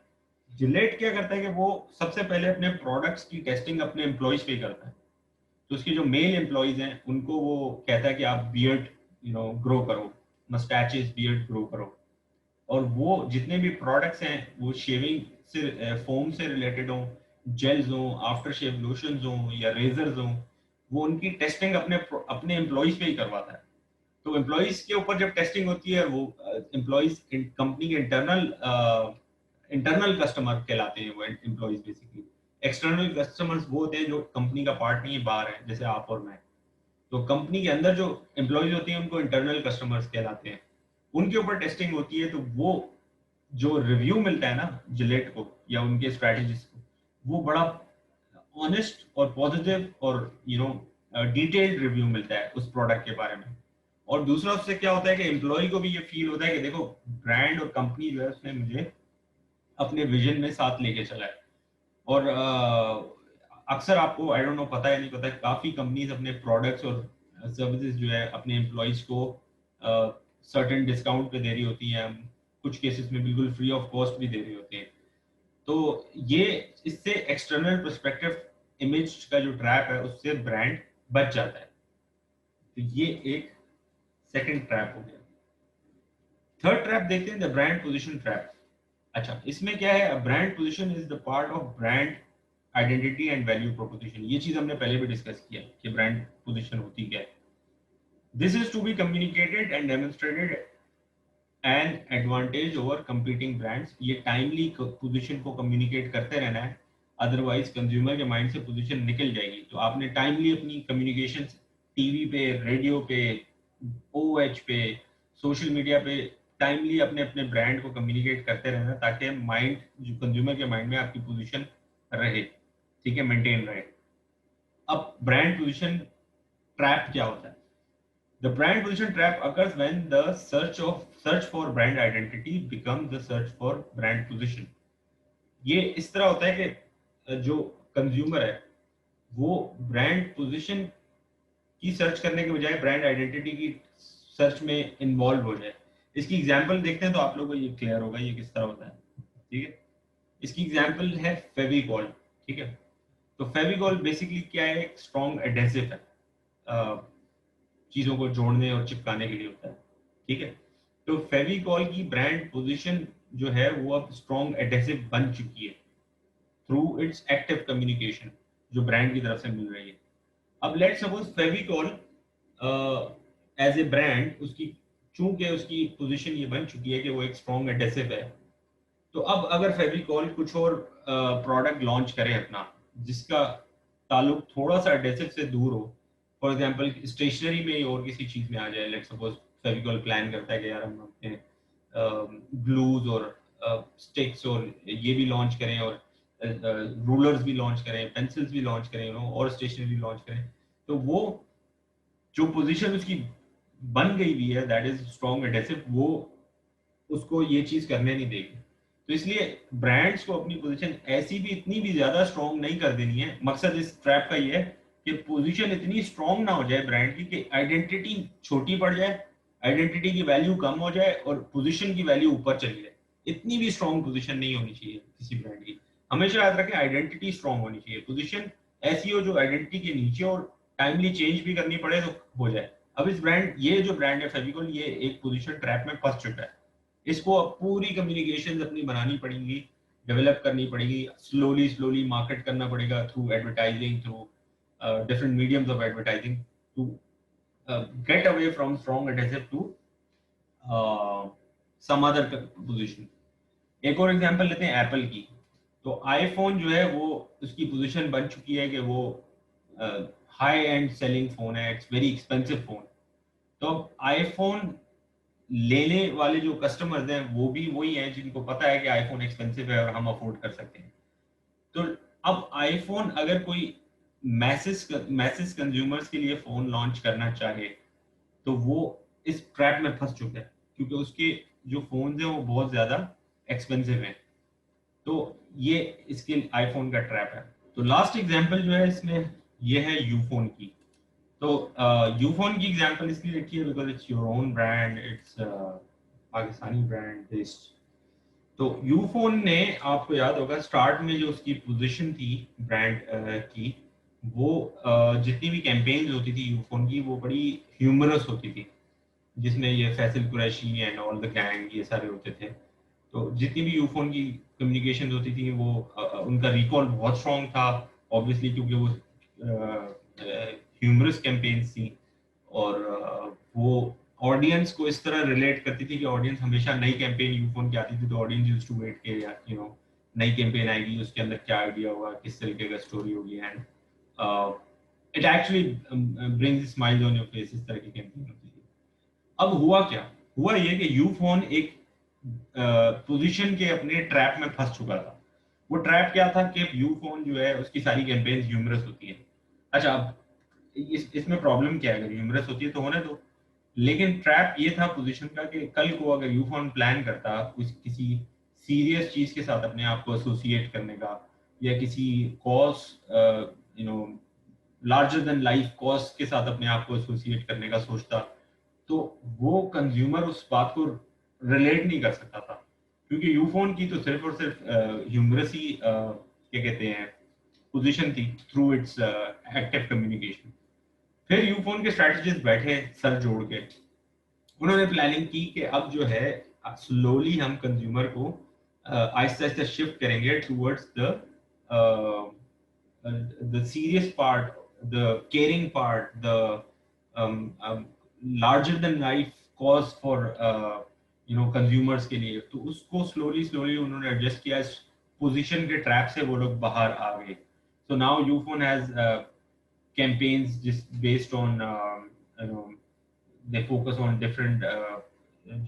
जिलेट क्या करता है कि वो सबसे पहले अपने प्रोडक्ट्स की टेस्टिंग अपने एम्प्लॉइज पे करता है। तो उसके जो मेल एम्प्लॉइज हैं उनको वो कहता है कि आप बियर्ड ग्रो करो, मस्टैचेस बियर्ड ग्रो करो, और वो जितने भी प्रोडक्ट्स हैं वो शेविंग से, फोम से रिलेटेड हों, जेल्स हों, आफ्टर शेव लोशंस हों या रेजर्स हों, वो उनकी टेस्टिंग अपने अपने एम्प्लॉइज पे ही करवाता है। तो एम्प्लॉइज के ऊपर जब टेस्टिंग होती है, वो एम्प्लॉइज कंपनी के इंटरनल कस्टमर कहलाते हैं वो एम्प्लॉइज बेसिकली। एक्सटर्नल कस्टमर्स वो होते हैं जो कंपनी का पार्ट नहीं है, बाहर है, जैसे आप और मैं। तो कंपनी के अंदर जो एम्प्लॉइज होती हैं उनको इंटरनल कस्टमर्स कहलाते हैं। उनके ऊपर टेस्टिंग होती है, तो वो जो रिव्यू मिलता है ना जिलेट को या उनके स्ट्रैटेजिस्ट को, वो बड़ा ऑनेस्ट और पॉजिटिव और डिटेल्ड रिव्यू मिलता है उस प्रोडक्ट के बारे में। और दूसरा उससे क्या होता है कि एम्प्लॉय को भी ये फील होता है कि देखो ब्रांड और कंपनी जो है उसने मुझे अपने विजन में साथ लेके चला है। और अक्सर आपको आई डोंट नो पता है नहीं पता है, काफी कंपनीज अपने प्रोडक्ट्स और सर्विसेज जो है अपने एम्प्लॉइज को सर्टेन डिस्काउंट पे दे रही होती हैं, कुछ केसेस में बिल्कुल फ्री ऑफ कॉस्ट भी दे रही होती हैं। तो ये इससे एक्सटर्नल पर्सपेक्टिव इमेज का जो ट्रैप है उससे ब्रांड बच जाता है। तो ये एक सेकंड ट्रैप हो गया। थर्ड ट्रैप देखते हैं, द ब्रांड पोजीशन ट्रैप। अच्छा, इसमें क्या है, brand position is the part of brand identity and value proposition. ये चीज हमने पहले भी डिस्कस किया कि ब्रांड पोजीशन होती क्या है। This is to be communicated and demonstrated an advantage over competing brands. ये टाइमली पोजीशन को कम्युनिकेट करते रहना है, अदरवाइज कंज्यूमर के माइंड से पोजीशन निकल जाएगी। तो आपने टाइमली अपनी कम्युनिकेशन टीवी पे, रेडियो पे, ओएच पे, सोशल मीडिया पे टाइमली अपने अपने ब्रांड को कम्युनिकेट करते रहना, ताकि माइंड जो कंज्यूमर के माइंड में आपकी पोजीशन रहे, ठीक है, मेंटेन रहे। अब ब्रांड पोजीशन ट्रैप क्या होता है? The brand position trap occurs when the search for brand identity becomes the search for brand position। ये इस तरह होता है कि जो कंज्यूमर है वो ब्रांड पोजीशन की सर्च करने के बजाय ब्रांड आइडेंटिटी की सर्च में इन्वॉल्व हो जाए। इसकी एग्जांपल देखते हैं तो आप लोगों को ये क्लियर होगा ये किस तरह होता है, ठीक है। इसकी एग्जांपल है फेविकॉल, ठीक है। तो फेविकॉल बेसिकली क्या है, एक स्ट्रॉन्ग एडेसिव है, चीजों को जोड़ने और चिपकाने के लिए होता है, ठीक है। तो फेविकॉल की ब्रांड पोजीशन जो है वो अब स्ट्रॉन्ग एडेसिव बन चुकी है थ्रू इट्स एक्टिव कम्युनिकेशन जो ब्रांड की तरफ से मिल रही है। अब let suppose Fevicol as a brand, उसकी चूंकि उसकी पोजीशन ये बन चुकी है कि वो एक स्ट्रॉन्ग एडेसिव है, तो अब अगर फेविकॉल कुछ और प्रोडक्ट लॉन्च करे अपना जिसका ताल्लुक थोड़ा सा एडेसिव से दूर हो, फॉर एग्जांपल स्टेशनरी में और किसी चीज में आ जाए, लेट सपोज फेविकॉल प्लान करता है कि यार हम अपने ग्लूज और स्टिक्स और ये भी लॉन्च करें, और रूलर्स भी लॉन्च करें, पेंसिल्स भी लॉन्च करें, और स्टेशनरी लॉन्च करें, तो वो जो पोजीशन उसकी बन गई भी है, दैट इज स्ट्रॉन्ग एडेसिव, वो उसको ये चीज करने नहीं देगी। तो इसलिए ब्रांड्स को अपनी पोजीशन ऐसी भी इतनी भी ज्यादा स्ट्रॉन्ग नहीं कर देनी है। मकसद इस ट्रैप का ये है कि पोजीशन इतनी स्ट्रॉन्ग ना हो जाए ब्रांड की कि आइडेंटिटी छोटी पड़ जाए, आइडेंटिटी की वैल्यू कम हो जाए और पोजीशन की वैल्यू ऊपर चली जाए। इतनी भी स्ट्रॉन्ग पोजीशन नहीं होनी चाहिए किसी ब्रांड की। हमेशा याद रखें, आइडेंटिटी स्ट्रॉन्ग होनी चाहिए, पोजीशन ऐसी हो जो आइडेंटिटी के नीचे और टाइमली चेंज भी करनी पड़े तो हो जाए। अब इस ब्रांड, ये जो ब्रांड है फेविकोल, ये एक पोजीशन ट्रैप में फंस चुका है। इसको अब पूरी कम्युनिकेशन अपनी बनानी पड़ेगी, डेवलप करनी पड़ेगी, स्लोली स्लोली मार्केट करना पड़ेगा through advertising, through different mediums of advertising, to get away from strong adhesive to some other position. एक और एग्जांपल लेते हैं एप्पल की। तो आईफोन जो है वो उसकी पोजीशन बन चुकी है कि वो हाई एंड सेलिंग फोन है, इट्स वेरी एक्सपेंसिव फोन। तो आईफोन लेने वाले जो कस्टमर्स हैं वो भी वही हैं जिनको पता है कि आईफोन एक्सपेंसिव है और हम अफोर्ड कर सकते हैं। तो अब आईफोन अगर कोई मैसेज कंज्यूमर्स के लिए फोन लॉन्च करना चाहे तो वो इस ट्रैप में फंस चुका है, क्योंकि उसके जो फोन हैं वो बहुत ज्यादा एक्सपेंसिव हैं। तो ये इसके आईफोन का ट्रैप है। तो लास्ट एग्जांपल जो है इसमें ये है यूफोन की। तो यूफोन की एग्जांपल इसलिए रखी है because it's your own brand, it's Pakistani brand based. तो यूफोन ने, आपको याद होगा स्टार्ट में जो उसकी पोजीशन थी ब्रांड की, वो जितनी भी कैंपेन्स होती थी यूफोन की वो बड़ी ह्यूमरस होती थी, जिसमें ये Faisal Qureshi and all the gang ये सारे होते थे। तो जितनी भी यूफोन की कम्युनिकेशन होती थी वो उनका रिकॉल बहुत स्ट्रॉन्ग था, ऑब्वियसली क्योंकि वो ह्यूमरस कैंपेन्स थी। और वो ऑडियंस को इस तरह रिलेट करती थी कि ऑडियंस हमेशा नई कैंपेन यूफोन की आती थी तो ऑडियंस यूज्ड टू वेट के नई कैंपेन आएगी, उसके अंदर क्या आइडिया होगा, किस तरीके का स्टोरी होगी, and it actually brings smile on your face. इस तरह की कैंपेन होती थी। अब हुआ क्या, हुआ ये कि यूफोन एक पोजीशन के अपने ट्रैप में फंस चुका था। वो ट्रैप क्या था कि यूफोन जो है उसकी सारी कैंपेन्स ह्यूमरस होती है। अच्छा, अब इसमें प्रॉब्लम क्या है, अगर ह्यूमरस होती है तो होने दो। लेकिन ट्रैप ये था पोजीशन का कि कल को अगर यूफोन प्लान करता कुछ किसी सीरियस चीज के साथ अपने आप को एसोसिएट करने का, या किसी cause larger than life cause के साथ अपने आप को एसोसिएट करने का सोचता, तो वो कंज्यूमर उस बात को रिलेट नहीं कर सकता था, क्योंकि यूफोन की तो सिर्फ और सिर्फ ह्यूमरस ही क्या कहते हैं पोजीशन थी थ्रू इट्स एक्टिव कम्युनिकेशन। फिर यूफोन के स्ट्रेटजिस्ट बैठे सर जोड़ के, उन्होंने प्लानिंग की कि अब जो है स्लोली हम कंज्यूमर को आहिस्ता आहिस्ता शिफ्ट करेंगे towards the serious part, the caring part, the larger than life cause for consumers के लिए। तो उसको स्लोली स्लोली उन्होंने एडजस्ट किया। इस पोजीशन के ट्रैप से वो लोग बाहर आ गए। So now Ufone has campaigns just based on they focus on different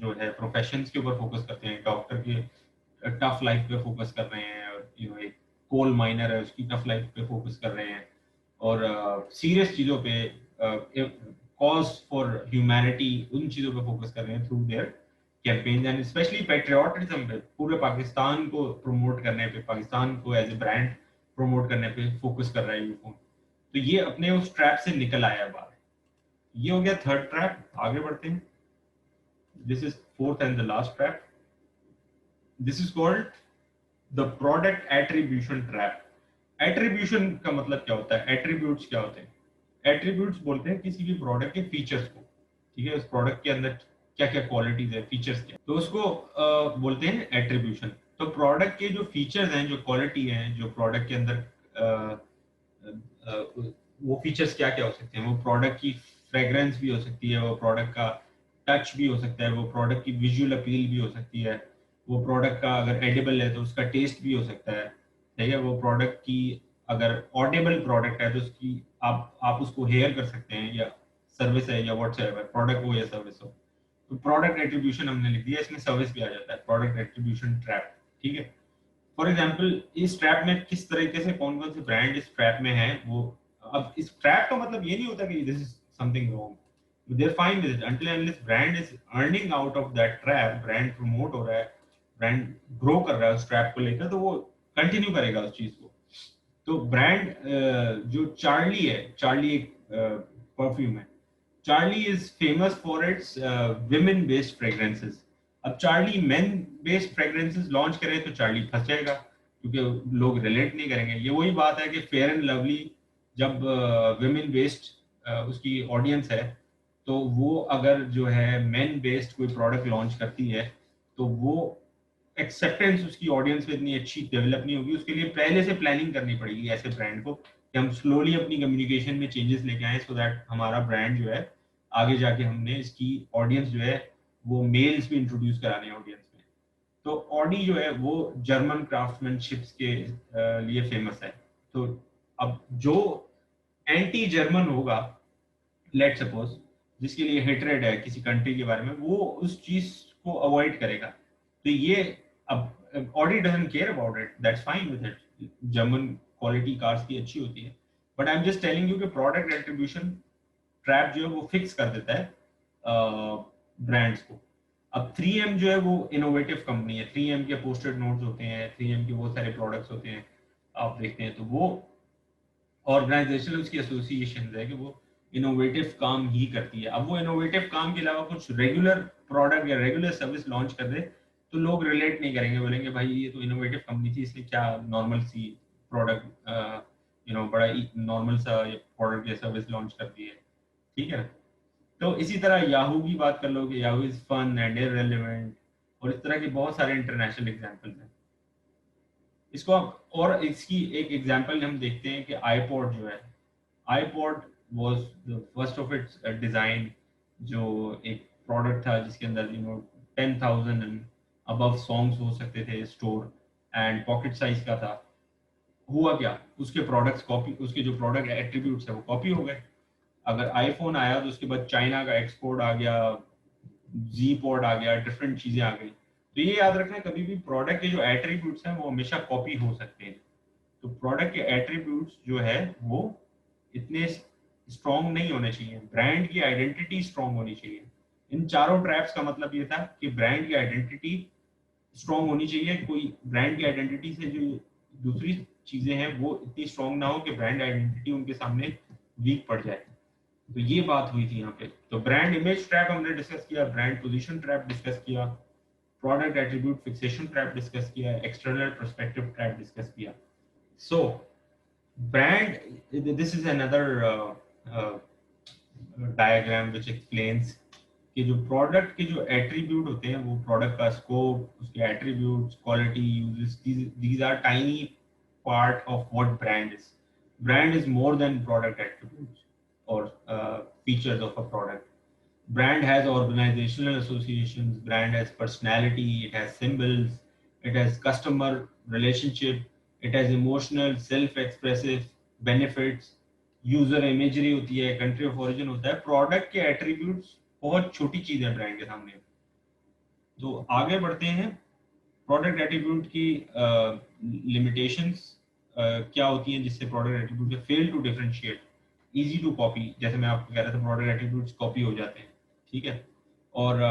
जो है प्रोफेशंस के ऊपर फोकस करते हैं। डॉक्टर के टफ लाइफ पे फोकस कर रहे हैं, और एक कोल माइनर है उसकी टफ लाइफ पे फोकस कर रहे हैं, और सीरियस चीजों पे कॉज फॉर ह्यूमैनिटी उन चीजों पे फोकस कर रहे हैं through their campaigns, and specially patriotism पे, पूरे पाकिस्तान को प्रमोट करने पे, पाकिस्तान को एज ए ब्रांड प्रमोट करने पे फोकस कर रहा है यूफोन। तो ये अपने उस ट्रैप से निकल आया बाहर। ये हो गया थर्ड ट्रैप। आगे बढ़ते हैं। This is fourth and the last trap. This is called the product attribution trap. Attribution का मतलब क्या होता है, एट्रीब्यूट्स क्या होते हैं? एट्रीब्यूट्स बोलते हैं किसी भी प्रोडक्ट के फीचर्स को। ठीक है, उस प्रोडक्ट के अंदर क्या क्या क्वालिटीज है, फीचर्स क्या, तो उसको बोलते हैं एट्रीब्यूशन। तो प्रोडक्ट के जो फीचर्स हैं, जो क्वालिटी है, जो प्रोडक्ट के अंदर वो फीचर्स क्या क्या हो सकते हैं? वो प्रोडक्ट की फ्रेग्रेंस भी हो सकती है, वो प्रोडक्ट का टच भी हो सकता है, वो प्रोडक्ट की विजुअल अपील भी हो सकती है, वो प्रोडक्ट का अगर एडिबल है तो उसका टेस्ट भी हो सकता है। ठीक है, वो प्रोडक्ट की अगर ऑडिबल प्रोडक्ट है तो उसकी आप उसको हेयर कर सकते हैं, या सर्विस है या व्हाट्सएवर प्रोडक्ट हो या सर्विस हो। तो प्रोडक्ट एट्रीब्यूशन हमने लिख दिया, इसमें सर्विस भी आ जाता है, प्रोडक्ट एट्रीब्यूशन ट्रैप, ठीक है। फॉर एग्जाम्पल इस ट्रैप में किस तरीके से कौन कौन से ब्रांड इस ट्रैप में है वो, अब इस ट्रैप का मतलब ये नहीं होता कि this is something wrong, they are fine with it until and unless brand is earning out of that trap, brand promote हो रहा है, ब्रांड ग्रो कर रहा है उस ट्रैप को लेकर, तो वो कंटिन्यू करेगा उस चीज को। तो ब्रांड जो चार्ली है, चार्ली एक परफ्यूम है, Charlie is famous for its women based fragrances. अब Charlie men based fragrances launch करे तो चार्ली फंस जाएगा, क्योंकि लोग रिलेट नहीं करेंगे। ये वही बात है कि फेयर एंड लवली जब विमेन बेस्ड उसकी ऑडियंस है, तो वो अगर जो है मेन बेस्ड कोई प्रोडक्ट लॉन्च करती है, तो वो एक्सेप्टेंस उसकी ऑडियंस में इतनी अच्छी डेवलप नहीं होगी। उसके लिए पहले से प्लानिंग करनी पड़ेगी ऐसे ब्रांड को, कि हम स्लोली अपनी कम्युनिकेशन में चेंजेस लेके आए, सो दैट हमारा ब्रांड जो है आगे जाके हमने इसकी ऑडियंस जो है वो मेल्स भी इंट्रोड्यूस कराने ऑडियंस में। तो ऑडी जो है वो जर्मन क्राफ्टमैनशिप्स के लिए फेमस है। तो अब जो एंटी जर्मन होगा, लेट सपोज, जिसके लिए हेट्रेड है किसी कंट्री के बारे में, वो उस चीज को अवॉइड करेगा। तो ये, अब Audi doesn't care about it, that's fine with it, German quality cars की अच्छी होती है। But I am just telling you कि प्रोडक्ट एट्रीब्यूशन ट्रैप जो है वो फिक्स कर देता है ब्रांड्स को। अब 3M जो है वो इनोवेटिव कंपनी है, 3M के पोस्टेड नोट्स होते हैं, 3M के बहुत सारे प्रोडक्ट्स होते हैं, आप देखते हैं तो वो ऑर्गेनाइजेशन उसकी एसोसिएशन है कि वो इनोवेटिव काम ही करती है। अब वो इनोवेटिव काम के अलावा कुछ रेगुलर प्रोडक्ट या रेगुलर सर्विस लॉन्च कर दे, तो लोग रिलेट नहीं करेंगे, बोलेंगे भाई ये तो इनोवेटिव कंपनी थी, इसने क्या नॉर्मल सी प्रोडक्ट बड़ा नॉर्मल सा प्रोडक्ट या सर्विस लॉन्च कर दी है, ठीक है। तो इसी तरह याहू की बात कर लो कि Yahoo is fun and irrelevant, और इस तरह के बहुत सारे इंटरनेशनल एग्जांपल्स हैं। इसको आप, और इसकी एक एग्जांपल हम देखते हैं कि आईपॉड जो है, iPod was the first of its design, जो एक प्रोडक्ट था जिसके अंदर 10,000 एंड अबव सॉन्ग्स हो सकते थे स्टोर, एंड पॉकेट साइज का था। हुआ क्या, उसके प्रोडक्ट्स कॉपी, उसके जो प्रोडक्ट एट्रीब्यूट्स है वो कॉपी हो गए। अगर आईफोन आया तो उसके बाद चाइना का एक्सपोर्ट आ गया, जी पोर्ट आ गया, डिफरेंट चीजें आ गई। तो ये याद रखना, कभी भी प्रोडक्ट के जो एट्रीब्यूट्स हैं वो हमेशा कॉपी हो सकते हैं। तो प्रोडक्ट के एट्रीब्यूट्स जो है वो इतने स्ट्रॉन्ग नहीं होने चाहिए, ब्रांड की आइडेंटिटी स्ट्रॉन्ग होनी चाहिए। इन चारों ट्रैप्स का मतलब ये था कि ब्रांड की आइडेंटिटी स्ट्रॉन्ग होनी चाहिए, कोई ब्रांड की आइडेंटिटी से जो दूसरी चीजें हैं वो इतनी स्ट्रॉन्ग ना हो कि ब्रांड आइडेंटिटी उनके सामने वीक पड़ जाए। तो ये बात हुई थी यहाँ पे। तो ब्रांड इमेज ट्रैप हमने डिस्कस किया, ब्रांड पोजीशन ट्रैप डिस्कस किया, product attribute fixation trap discuss किया, एक्सटर्नल पर्सपेक्टिव ट्रैप डिस्कस किया। So brand, this is another diagram which explains कि जो प्रोडक्ट के जो एट्रीब्यूट होते हैं, वो प्रोडक्ट का स्कोप, उसके attributes, quality, uses, these are tiny part of what brand is. Brand is more than product attributes or features of a product. Brand has organizational associations, brand has personality, it has symbols, it has customer relationship, it has emotional self expressive benefits, user imagery होती है, country of origin होता है। Product के attributes बहुत छोटी चीज है brand के सामने। तो आगे बढ़ते हैं, प्रोडक्ट एट्रीब्यूट की लिमिटेशंस क्या होती हैं जिससे product attribute fail to differentiate, easy to copy, जैसे मैं आपको कह रहा था प्रोडक्ट एट्रीब्यूट्स कॉपी हो जाते हैं, ठीक है। और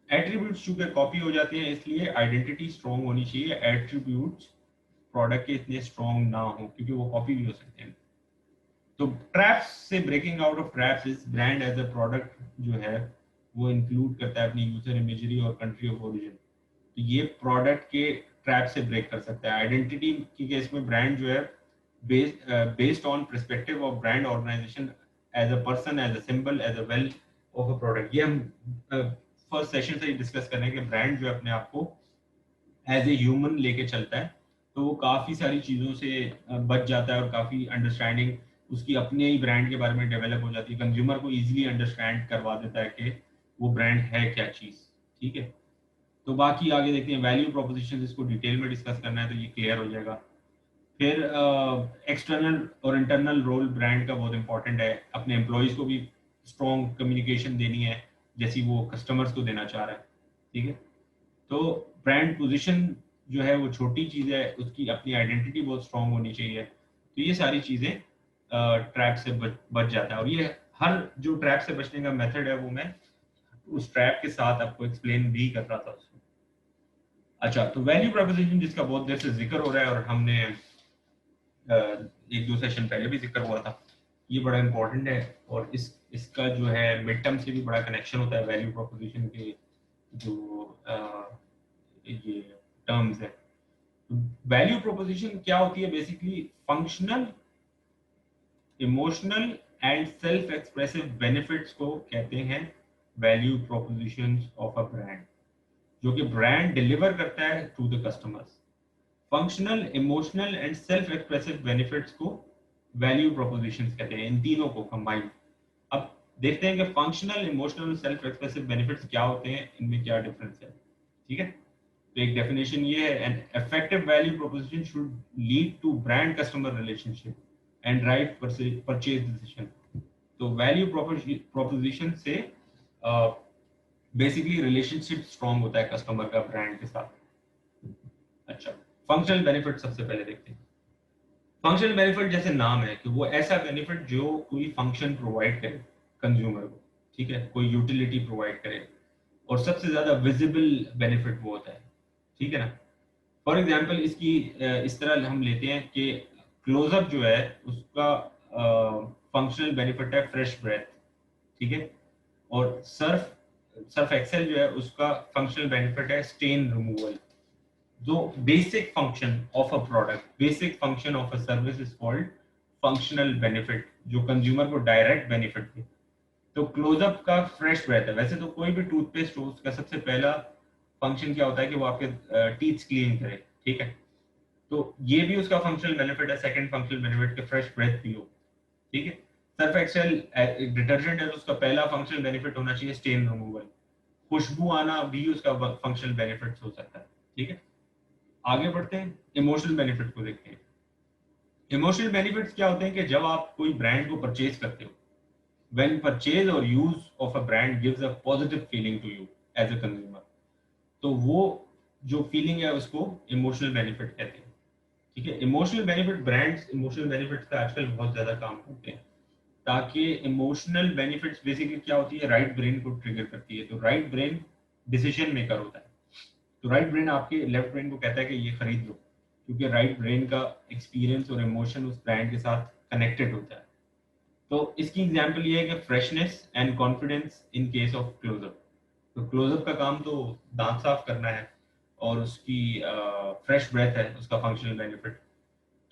एट्रीब्यूट्स चूंकि कॉपी हो जाते हैं, इसलिए आइडेंटिटी स्ट्रॉन्ग होनी चाहिए, एट्रीब्यूट्स प्रोडक्ट के इतने स्ट्रॉन्ग ना हो, क्योंकि वो कॉपी भी हो सकते हैं। तो ट्रैप्स से breaking out of traps is brand as a product जो है वो इंक्लूड करता है अपनी यूजर इमेजरी और कंट्री ऑफ ओरिजिन। तो ये प्रोडक्ट के ट्रैप से ब्रेक कर सकता है। आइडेंटिटी की केस में ब्रांड जो है based on perspective of brand organisation as a person, as a symbol, as a well of a product. ये हम फर्स्ट सेशन से ही डिस्कस कर रहे हैं कि ब्रांड जो है अपने आप को एज ए ह्यूमन लेके चलता है, तो वो काफ़ी सारी चीज़ों से बच जाता है, और काफ़ी अंडरस्टैंडिंग उसकी अपने ही ब्रांड के बारे में डेवलप हो जाती है, कंज्यूमर को इजीली अंडरस्टैंड करवा देता है कि वो ब्रांड है क्या चीज़, ठीक है। तो बाकी आगे देखते हैं वैल्यू प्रोपोजिशन, इसको डिटेल में डिस्कस करना है तो ये क्लियर हो जाएगा। फिर एक्सटर्नल और इंटरनल रोल ब्रांड का बहुत इंपॉर्टेंट है, अपने एम्प्लॉयज़ को भी स्ट्रॉन्ग कम्युनिकेशन देनी है, जैसी वो कस्टमर्स को देना चाह रहा है, ठीक है। तो ब्रांड पोजीशन जो है वो छोटी चीज़ है, उसकी अपनी आइडेंटिटी बहुत स्ट्रांग होनी चाहिए। तो ये सारी चीज़ें ट्रैप से बच जाता है, और ये हर जो ट्रैप से बचने का मेथड है वो मैं उस ट्रैप के साथ आपको एक्सप्लेन भी कर रहा था उसमें। अच्छा, तो वैल्यू प्रोपोजिशन जिसका बहुत देर से जिक्र हो रहा है और हमने एक दो सेशन पहले भी जिक्र हुआ था, ये बड़ा इंपॉर्टेंट है, और इसका जो है मिड टर्म से भी बड़ा कनेक्शन होता है वैल्यू प्रोपोजिशन के जो ये टर्म्स है। वैल्यू प्रोपोजिशन क्या होती है? Basically functional, emotional and self expressive benefits को कहते हैं value propositions of a brand, जो कि ब्रांड डिलीवर करता है to the customers. Functional, emotional and self expressive benefits को वैल्यू प्रोपोजिशंस कहते हैं, इन तीनों को कंबाइन। अब देखते हैं कि फंक्शनल, इमोशनल और सेल्फ एक्सप्रेसिव बेनिफिट्स क्या होते हैं, इनमें क्या डिफरेंस है, ठीक है। तो एक डेफिनेशन ये है, an effective value proposition should lead to brand customer relationship and drive purchase decision. तो वैल्यू प्रोपोजिशन से बेसिकली रिलेशनशिप स्ट्रांग होता है कस्टमर का ब्रांड के साथ। अच्छा, फंक्शनल बेनिफिट सबसे पहले देखते हैं। फंक्शनल बेनिफिट जैसे नाम है कि वो ऐसा बेनिफिट जो कोई फंक्शन प्रोवाइड करे कंज्यूमर को, ठीक है, कोई यूटिलिटी प्रोवाइड करे, और सबसे ज्यादा विजिबल बेनिफिट वो होता है, ठीक है ना। फॉर एग्जांपल इसकी इस तरह हम लेते हैं कि क्लोजअप जो है उसका फंक्शनल बेनिफिट है फ्रेश ब्रेथ, ठीक है, और सर्फ सर्फ एक्सेल जो है उसका फंक्शनल बेनिफिट है स्टेन रिमूवल। जो basic function of a product, basic function of a service is called functional benefit, जो कंज्यूमर को डायरेक्ट बेनिफिट दे। तो क्लोजअप का फ्रेश ब्रेथ है, वैसे तो कोई भी टूथपेस्ट हो उसका सबसे पहला फंक्शन क्या होता है कि वो आपके टीथ क्लीन करे, ठीक है। तो ये भी उसका फंक्शनल बेनिफिट है, सेकंड फंक्शनल बेनिफिट के फ्रेश ब्रेथ पियो, ठीक है। सर्फ एक्सेल एक डिटर्जेंट है, तो उसका पहला फंक्शनल बेनिफिट होना चाहिए स्टेन रिमूवल। खुशबू आना भी उसका फंक्शनल बेनिफिट हो सकता है, ठीक है। आगे बढ़ते हैं, इमोशनल बेनिफिट को देखते हैं। इमोशनल बेनिफिट्स क्या होते हैं कि जब आप कोई ब्रांड को परचेज करते हो, when purchase or use of a brand gives a positive feeling to you as a consumer, तो वो जो फीलिंग है उसको इमोशनल बेनिफिट कहते हैं, ठीक है। Emotional benefit, brands emotional benefits का आजकल बहुत ज्यादा काम करते हैं, ताकि इमोशनल बेनिफिट्स बेसिकली क्या होती है, राइट ब्रेन को ट्रिगर करती है। तो राइट ब्रेन डिसीजन मेकर होता है, तो राइट ब्रेन आपके लेफ्ट ब्रेन को कहता है कि ये खरीद लो, क्योंकि राइट ब्रेन का एक्सपीरियंस और इमोशन उस ब्रांड के साथ कनेक्टेड होता है। तो इसकी एग्जांपल ये है कि freshness and confidence in case of Closeup. तो क्लोजअप का काम तो दांत साफ करना है, और उसकी फ्रेश ब्रेथ है उसका फंक्शनल बेनिफिट।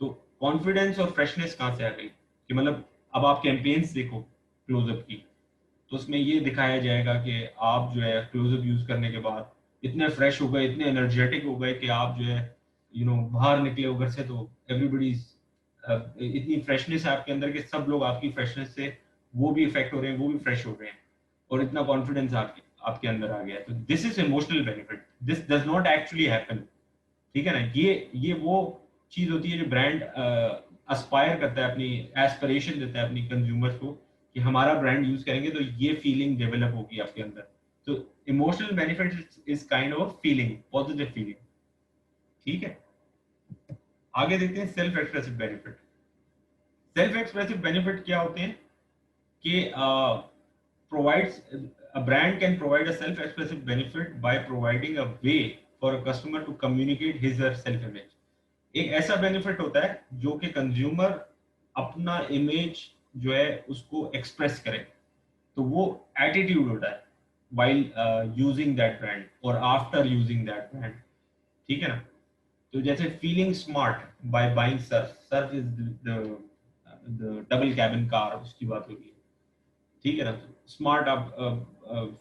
तो कॉन्फिडेंस और फ्रेशनेस कहाँ से आ गई कि मतलब अब आप कैंपेन्स देखो क्लोजअप की, तो उसमें ये दिखाया जाएगा कि आप जो है क्लोजअप यूज करने के बाद इतने फ्रेश हो गए, इतने एनर्जेटिक हो गए कि आप जो है बाहर निकले हो घर से तो एवरीबडी, इतनी फ्रेशनेस है आपके अंदर कि सब लोग आपकी फ्रेशनेस से वो भी इफेक्ट हो रहे हैं, वो भी फ्रेश हो रहे हैं, और इतना कॉन्फिडेंस आपके आपके अंदर आ गया है। तो this is emotional benefit, this does not actually happen, ठीक है ना। ये वो चीज होती है जो ब्रांड एस्पायर करता है, अपनी एस्पिरेशन देता है अपनी कंज्यूमर्स को कि हमारा ब्रांड यूज करेंगे तो ये फीलिंग डेवलप होगी आपके अंदर। तो emotional benefit is kind of feeling, positive feeling, ठीक है। आगे देखते हैं self expressive benefit. Self expressive benefit क्या होते हैं कि provides a brand can provide a self expressive benefit by providing a way for a customer to communicate his or self image। एक ऐसा बेनिफिट होता है जो कि कंज्यूमर अपना इमेज जो है उसको एक्सप्रेस करे, तो वो एटीट्यूड होता है while using that brand or after using that brand, ठीक है ना। तो जैसे feeling smart by buying Surf, Surf is the double cabin car, उसकी बात होगी, ठीक है ना। स्मार्ट आप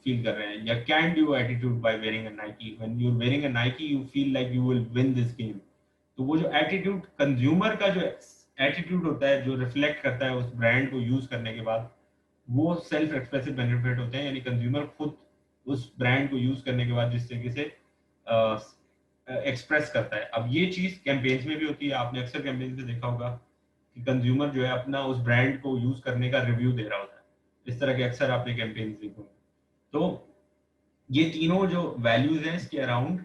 फील कर रहे हैं, या can do attitude by wearing a Nike, when you are wearing a Nike you feel like you will win this game. तो वो जो एटीट्यूड, कंज्यूमर का जो एटीट्यूड होता है जो रिफ्लेक्ट करता है उस ब्रांड को यूज करने के बाद, वो सेल्फ एक्सप्रेसिव बेनिफिट होते हैं, यानी कंज्यूमर खुद उस ब्रांड को यूज करने के बाद जिस तरीके से एक्सप्रेस करता है। अब ये चीज कैंपेन्स में भी होती है, आपने अक्सर कैंपेन्स में देखा होगा कि कंज्यूमर जो है अपना उस ब्रांड को यूज करने का रिव्यू दे रहा होता है, इस तरह के अक्सर आपने कैंपेन्स देखे होंगे। तो ये तीनों जो वैल्यूज हैं इसके अराउंड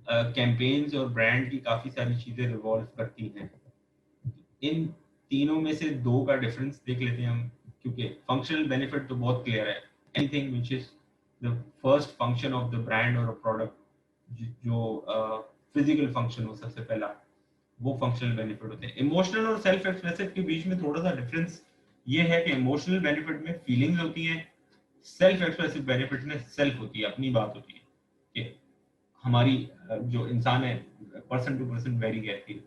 कैंपेन्स और ब्रांड की काफी सारी चीजें रिवॉल्व करती हैं। इन तीनों में से दो का डिफरेंस देख लेते हैं हम, क्योंकि फंक्शनल बेनिफिट तो बहुत क्लियर है। Anything which is the first function of the brand और अ प्रोडक्ट, जो फिजिकल फंक्शन हो सबसे पहला, वो फंक्शनल बेनिफिट होते हैं। इमोशनल और सेल्फ एक्सप्रेसिव के बीच में थोड़ा सा डिफरेंस ये है कि इमोशनल बेनिफिट में फीलिंग्स होती हैं, सेल्फ एक्सप्रेसिव बेनिफिट में सेल्फ होती है, अपनी बात होती है कि हमारी जो इंसान है पर्सन टू पर्सन वेरी करती है।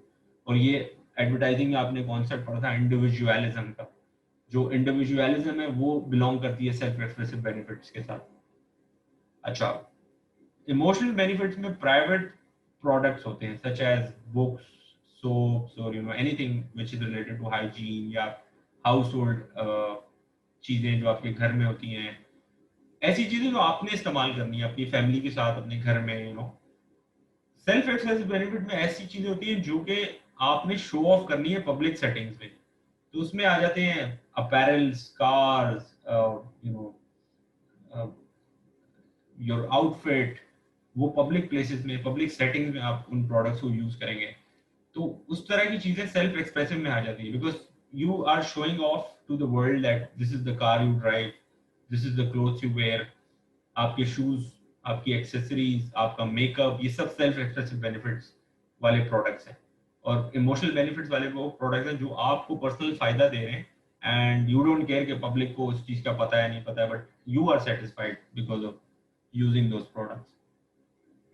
और ये एडवर्टाइजिंग में आपने कॉन्सेप्ट पढ़ा था इंडिविजुअलिज्म का, जो इंडिविजुअलिज्म है वो बिलोंग करती है सेल्फ एक्सप्रेसिव बेनिफिट्स के साथ। अच्छा, इमोशनल बेनिफिट्स में प्राइवेट प्रोडक्ट्स होते हैं सच एज बुक्स, सोप्स और anything which is related to hygiene या हाउस होल्ड चीजें जो आपके घर में होती हैं, ऐसी चीजें जो आपने इस्तेमाल करनी है अपनी फैमिली के साथ अपने घर में। सेल्फ एक्सप्रेसिव बेनिफिट में ऐसी चीजें होती हैं जो कि आपने शो ऑफ करनी है पब्लिक सेटिंग्स में, तो उसमें आ जाते हैं apparels, cars, you know your outfit. वो पब्लिक प्लेसेस में, पब्लिक सेटिंग्स में आप उन प्रोडक्ट्स को यूज करेंगे, तो उस तरह की चीजें सेल्फ एक्सप्रेसिव में आ जाती है, because you are showing off to the world that this is the car you drive, this is the clothes you wear. आपके शूज, आपकी एक्सेसरीज, आपका मेकअप, ये सब सेल्फ एक्सप्रेसिव बेनिफिट्स वाले प्रोडक्ट्स हैं। और इमोशनल बेनिफिट्स वाले वो प्रोडक्ट्स हैं जो आपको पर्सनल फायदा दे रहे हैं, एंड यू डोंट केयर कि पब्लिक को उस चीज का पता है नहीं पता है, but you are satisfied because of using those products.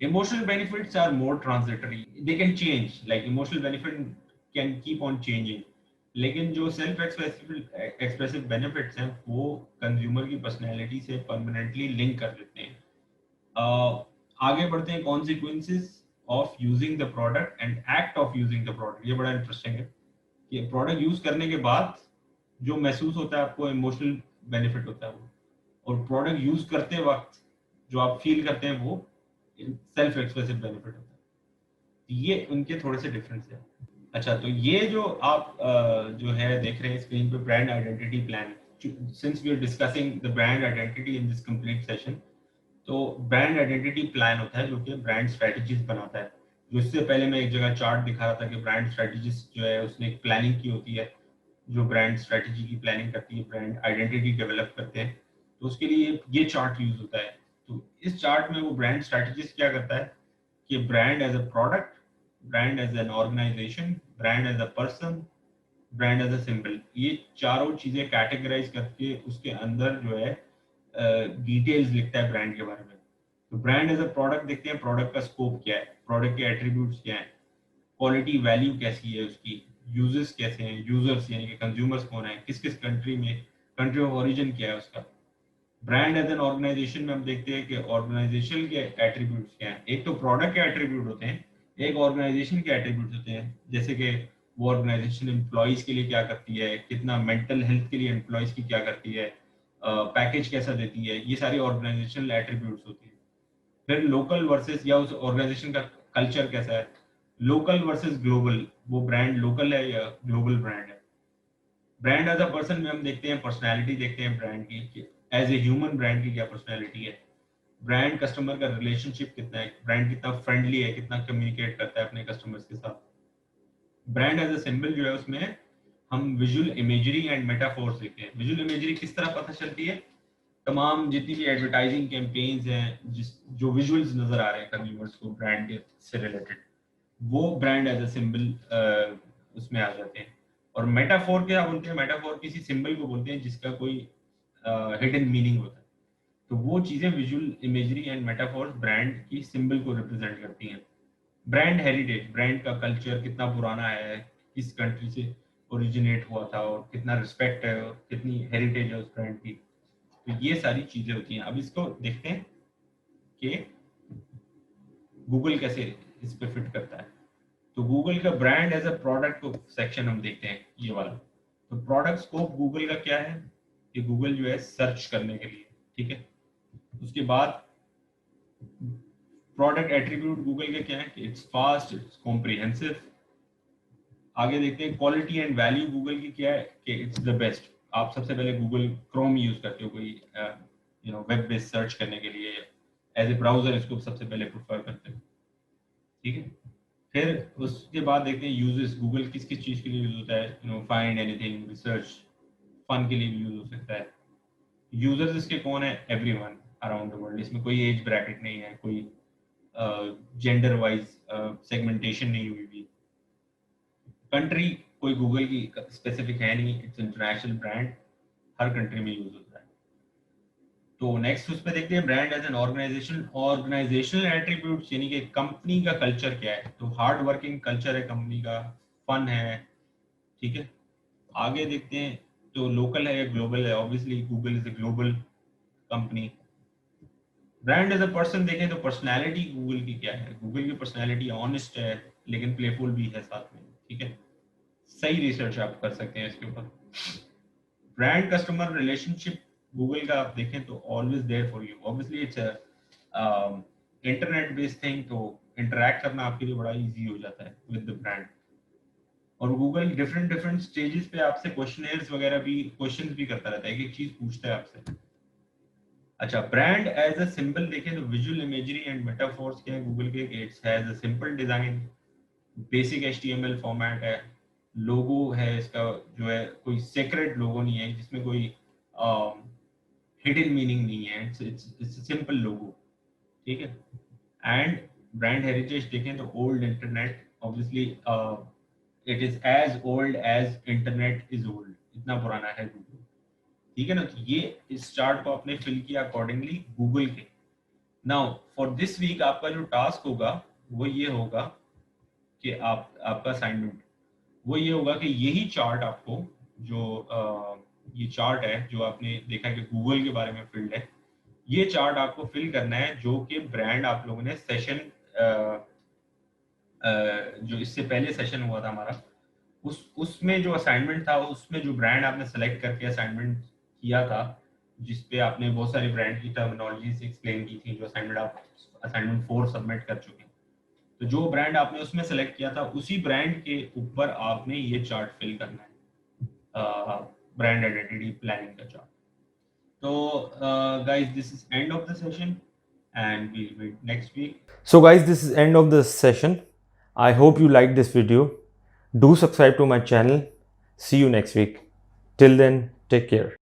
Emotional benefits are more transitory. They can change. Like emotional benefit can keep on changing. लेकिन जो सेल्फ एक्सप्रेसिव बेनिफिट्स हैं वो कंज्यूमर की पर्सनैलिटी से परमानेंटली लिंक कर देते हैं। आगे बढ़ते हैं, consequences of using the product and act of using the product. ये बड़ा इंटरेस्टिंग है कि प्रोडक्ट यूज करने के बाद जो महसूस होता है आपको इमोशनल बेनिफिट होता है वो, और प्रोडक्ट यूज करते वक्त जो आप फील करते हैं वो सेल्फ एक्सप्रेसिव बेनिफिट होता है। ये उनके थोड़े से डिफरेंस है। अच्छा, तो ये जो आप जो है देख रहे हैं स्क्रीन पे, brand identity plan. Since we are discussing the brand identity in this complete session, तो ब्रांड आइडेंटिटी प्लान होता है जो कि ब्रांड स्ट्रेटजीज बनाता है। जो इससे पहले मैं एक जगह चार्ट दिखा रहा था कि ब्रांड स्ट्रेटजिस्ट जो है उसने एक प्लानिंग की होती है, जो ब्रांड स्ट्रेटजी की प्लानिंग करती है, ब्रांड आइडेंटिटी डेवलप करते हैं, तो उसके लिए ये चार्ट यूज होता है। तो इस चार्ट में वो ब्रांड स्ट्रेटजिस्ट क्या करता है कि brand as a product, brand as an organisation, brand as a person, brand as a symbol, ये चारों चीजें कैटेगराइज करके उसके अंदर जो है डिटेल्स लिखता है ब्रांड के बारे में। तो ब्रांड एज अ प्रोडक्ट देखते हैं, प्रोडक्ट का स्कोप क्या है, प्रोडक्ट के एट्रीब्यूट्स क्या है, क्वालिटी वैल्यू कैसी है उसकी, यूजर्स कैसे हैं, यूजर्स यानी कि कंज्यूमर्स कौन है, किस किस कंट्री में, कंट्री ऑफ ओरिजिन क्या है उसका। ब्रांड एज एन ऑर्गेनाइजेशन में हम देखते हैं कि ऑर्गेनाइजेशन के एट्रीब्यूट्स क्या हैं। एक तो प्रोडक्ट के एट्रीब्यूट होते हैं, एक ऑर्गेनाइजेशन के एट्रीब्यूट्स होते हैं, जैसे कि वो ऑर्गेनाइजेशन एम्प्लॉयज के लिए क्या करती है, कितना मेंटल हेल्थ के लिए एम्प्लॉयज की क्या करती है, पैकेज कैसा देती है, ये सारी ऑर्गेनाइजेशनल एट्रीब्यूट्स होती है। फिर लोकल वर्सेस, या उस ऑर्गेनाइजेशन का कल्चर कैसा है, लोकल वर्सेस ग्लोबल, वो ब्रांड लोकल है या ग्लोबल ब्रांड है। ब्रांड एज अ पर्सन में हम देखते हैं पर्सनैलिटी, देखते हैं ब्रांड की एज ए ह्यूमन ब्रांड की क्या पर्सनैलिटी है, ब्रांड कस्टमर का रिलेशनशिप कितना है, ब्रांड कितना फ्रेंडली है, कितना कम्युनिकेट करता है अपने कस्टमर्स के साथ। ब्रांड एज अ सिंबल जो है उसमें हम विजुअल इमेजरी एंड मेटाफोर्स देखते हैं। विजुअल इमेजरी किस तरह पता चलती है, तमाम जितनी भी एडवर्टाइजिंग कैंपेन्स हैं, जिस जो विजुअल्स नजर आ रहे हैं कंज्यूमर्स को ब्रांड से रिलेटेड, वो ब्रांड एज अ सिंबल उसमें आ जाते हैं। और मेटाफोर क्या बोलते हैं, मेटाफोर किसी सिंबल को बोलते हैं जिसका कोई हिडन मीनिंग होता है। तो वो चीजें visual imagery and metaphors brand की सिंबल को रिप्रेजेंट करती हैं। ब्रांड हेरिटेज, ब्रांड का कल्चर कितना पुराना है, किस कंट्री से ओरिजिनेट हुआ था, और कितना रिस्पेक्ट है और कितनी हेरिटेज है उस ब्रांड की। तो ये सारी चीजें होती हैं। अब इसको देखते हैं कि गूगल कैसे इस पे फिट करता है। तो गूगल का brand as a product section हम देखते हैं, ये वाला। तो प्रोडक्ट स्कोप गूगल का क्या है कि गूगल जो है सर्च करने के लिए, ठीक है। उसके बाद प्रोडक्ट एट्रीब्यूट गूगल के क्या है कि इट्स फास्ट, इट्स कॉम्प्रिहेंसिव। आगे देखते हैं क्वालिटी एंड वैल्यू गूगल की क्या है कि इट्स द बेस्ट। आप सबसे पहले गूगल क्रोम यूज करते हो कोई वेब बेस्ड सर्च करने के लिए एज ए ब्राउजर इसको सबसे पहले प्रेफर करते हैं। ठीक है, फिर उसके बाद देखते हैं यूजेस गूगल किस किस चीज़ के लिए यूज होता है। फाइंड एनीथिंग, रिसर्च, फन के लिए भी यूज हो सकता है। यूजर्स इसके कौन है? Everyone around the world. इसमें कोई एज ब्रैकेट नहीं है, कोई जेंडर वाइज सेगमेंटेशन नहीं हुई हुई। कंट्री कोई गूगल की स्पेसिफिक है नहीं, इट्स इंटरनेशनल ब्रांड, हर कंट्री में यूज होता है। तो नेक्स्ट उस पर देखते हैं brand as an organisation, organisational attributes, यानी कि कंपनी का कल्चर क्या है। तो हार्ड वर्किंग कल्चर है कंपनी का, फन है। ठीक है, आगे देखते हैं तो लोकल है या ग्लोबल है। Obviously Google is a global company. Brand as a person देखें तो पर्सनैलिटी गूगल की क्या है। गूगल की पर्सनैलिटी ऑनेस्ट है लेकिन प्लेफुल भी है साथ में। ठीक है, सही रिसर्च आप कर सकते हैं इसके ऊपर। ब्रांड कस्टमर रिलेशनशिप गूगल का आप देखें तो always there for you. Obviously it's internet based thing, तो इंटरेक्ट करना आपके लिए बड़ा इजी हो जाता है विद द ब्रांड। और गूगल डिफरेंट डिफरेंट स्टेजेस पे आपसे क्वेश्चनेयर्स वगैरह भी, क्वेश्चंस भी करता रहता है, एक एक चीज पूछता है आपसे। अच्छा, ब्रांड एज अ सिंबल देखें तो विजुअल इमेजरी एंड मेटाफोर्स के हैं गूगल के। It's has a simple design, basic HTML format है। लोगो है इसका जो है कोई सेक्रेट लोगो नहीं है जिसमें कोई हिडन मीनिंग नहीं है। It's simple logo. ठीक है, एंड ब्रांड हेरिटेज देखें तो old internet, obviously it is as old as internet is old, इतना पुराना है गूगल। ठीक है ना, तो ये इस चार्ट को आपने फिल किया अकॉर्डिंगली गूगल के। नाउ फॉर दिस वीक आपका जो टास्क होगा वो ये होगा कि आपका असाइनमेंट वो ये होगा कि यही चार्ट आपको जो ये चार्ट है जो आपने देखा कि गूगल के बारे में फील्ड है, ये चार्ट आपको फिल करना है जो कि ब्रांड आप लोगों ने सेशन जो इससे पहले सेशन हुआ था हमारा, उसमें जो असाइनमेंट था, उसमें जो ब्रांड आपने सेलेक्ट करके असाइनमेंट किया था, जिसपे आपने बहुत सारी ब्रांड की टर्मिनोलॉजीज एक्सप्लेन की थी, जो असाइनमेंट आप असाइनमेंट 4 सबमिट कर चुके हैं। तो जो ब्रांड आपने उसमें सेलेक्ट किया था उसी ब्रांड के ऊपर आपने ये चार्ट फिल करना है, ब्रांड आइडेंटिटी प्लानिंग का चार्ट। तो guys this is end of the session and we'll meet next week. So guys, this is end of the session. I hope you liked this video. Do subscribe to my channel. See you next week. Till then, take care.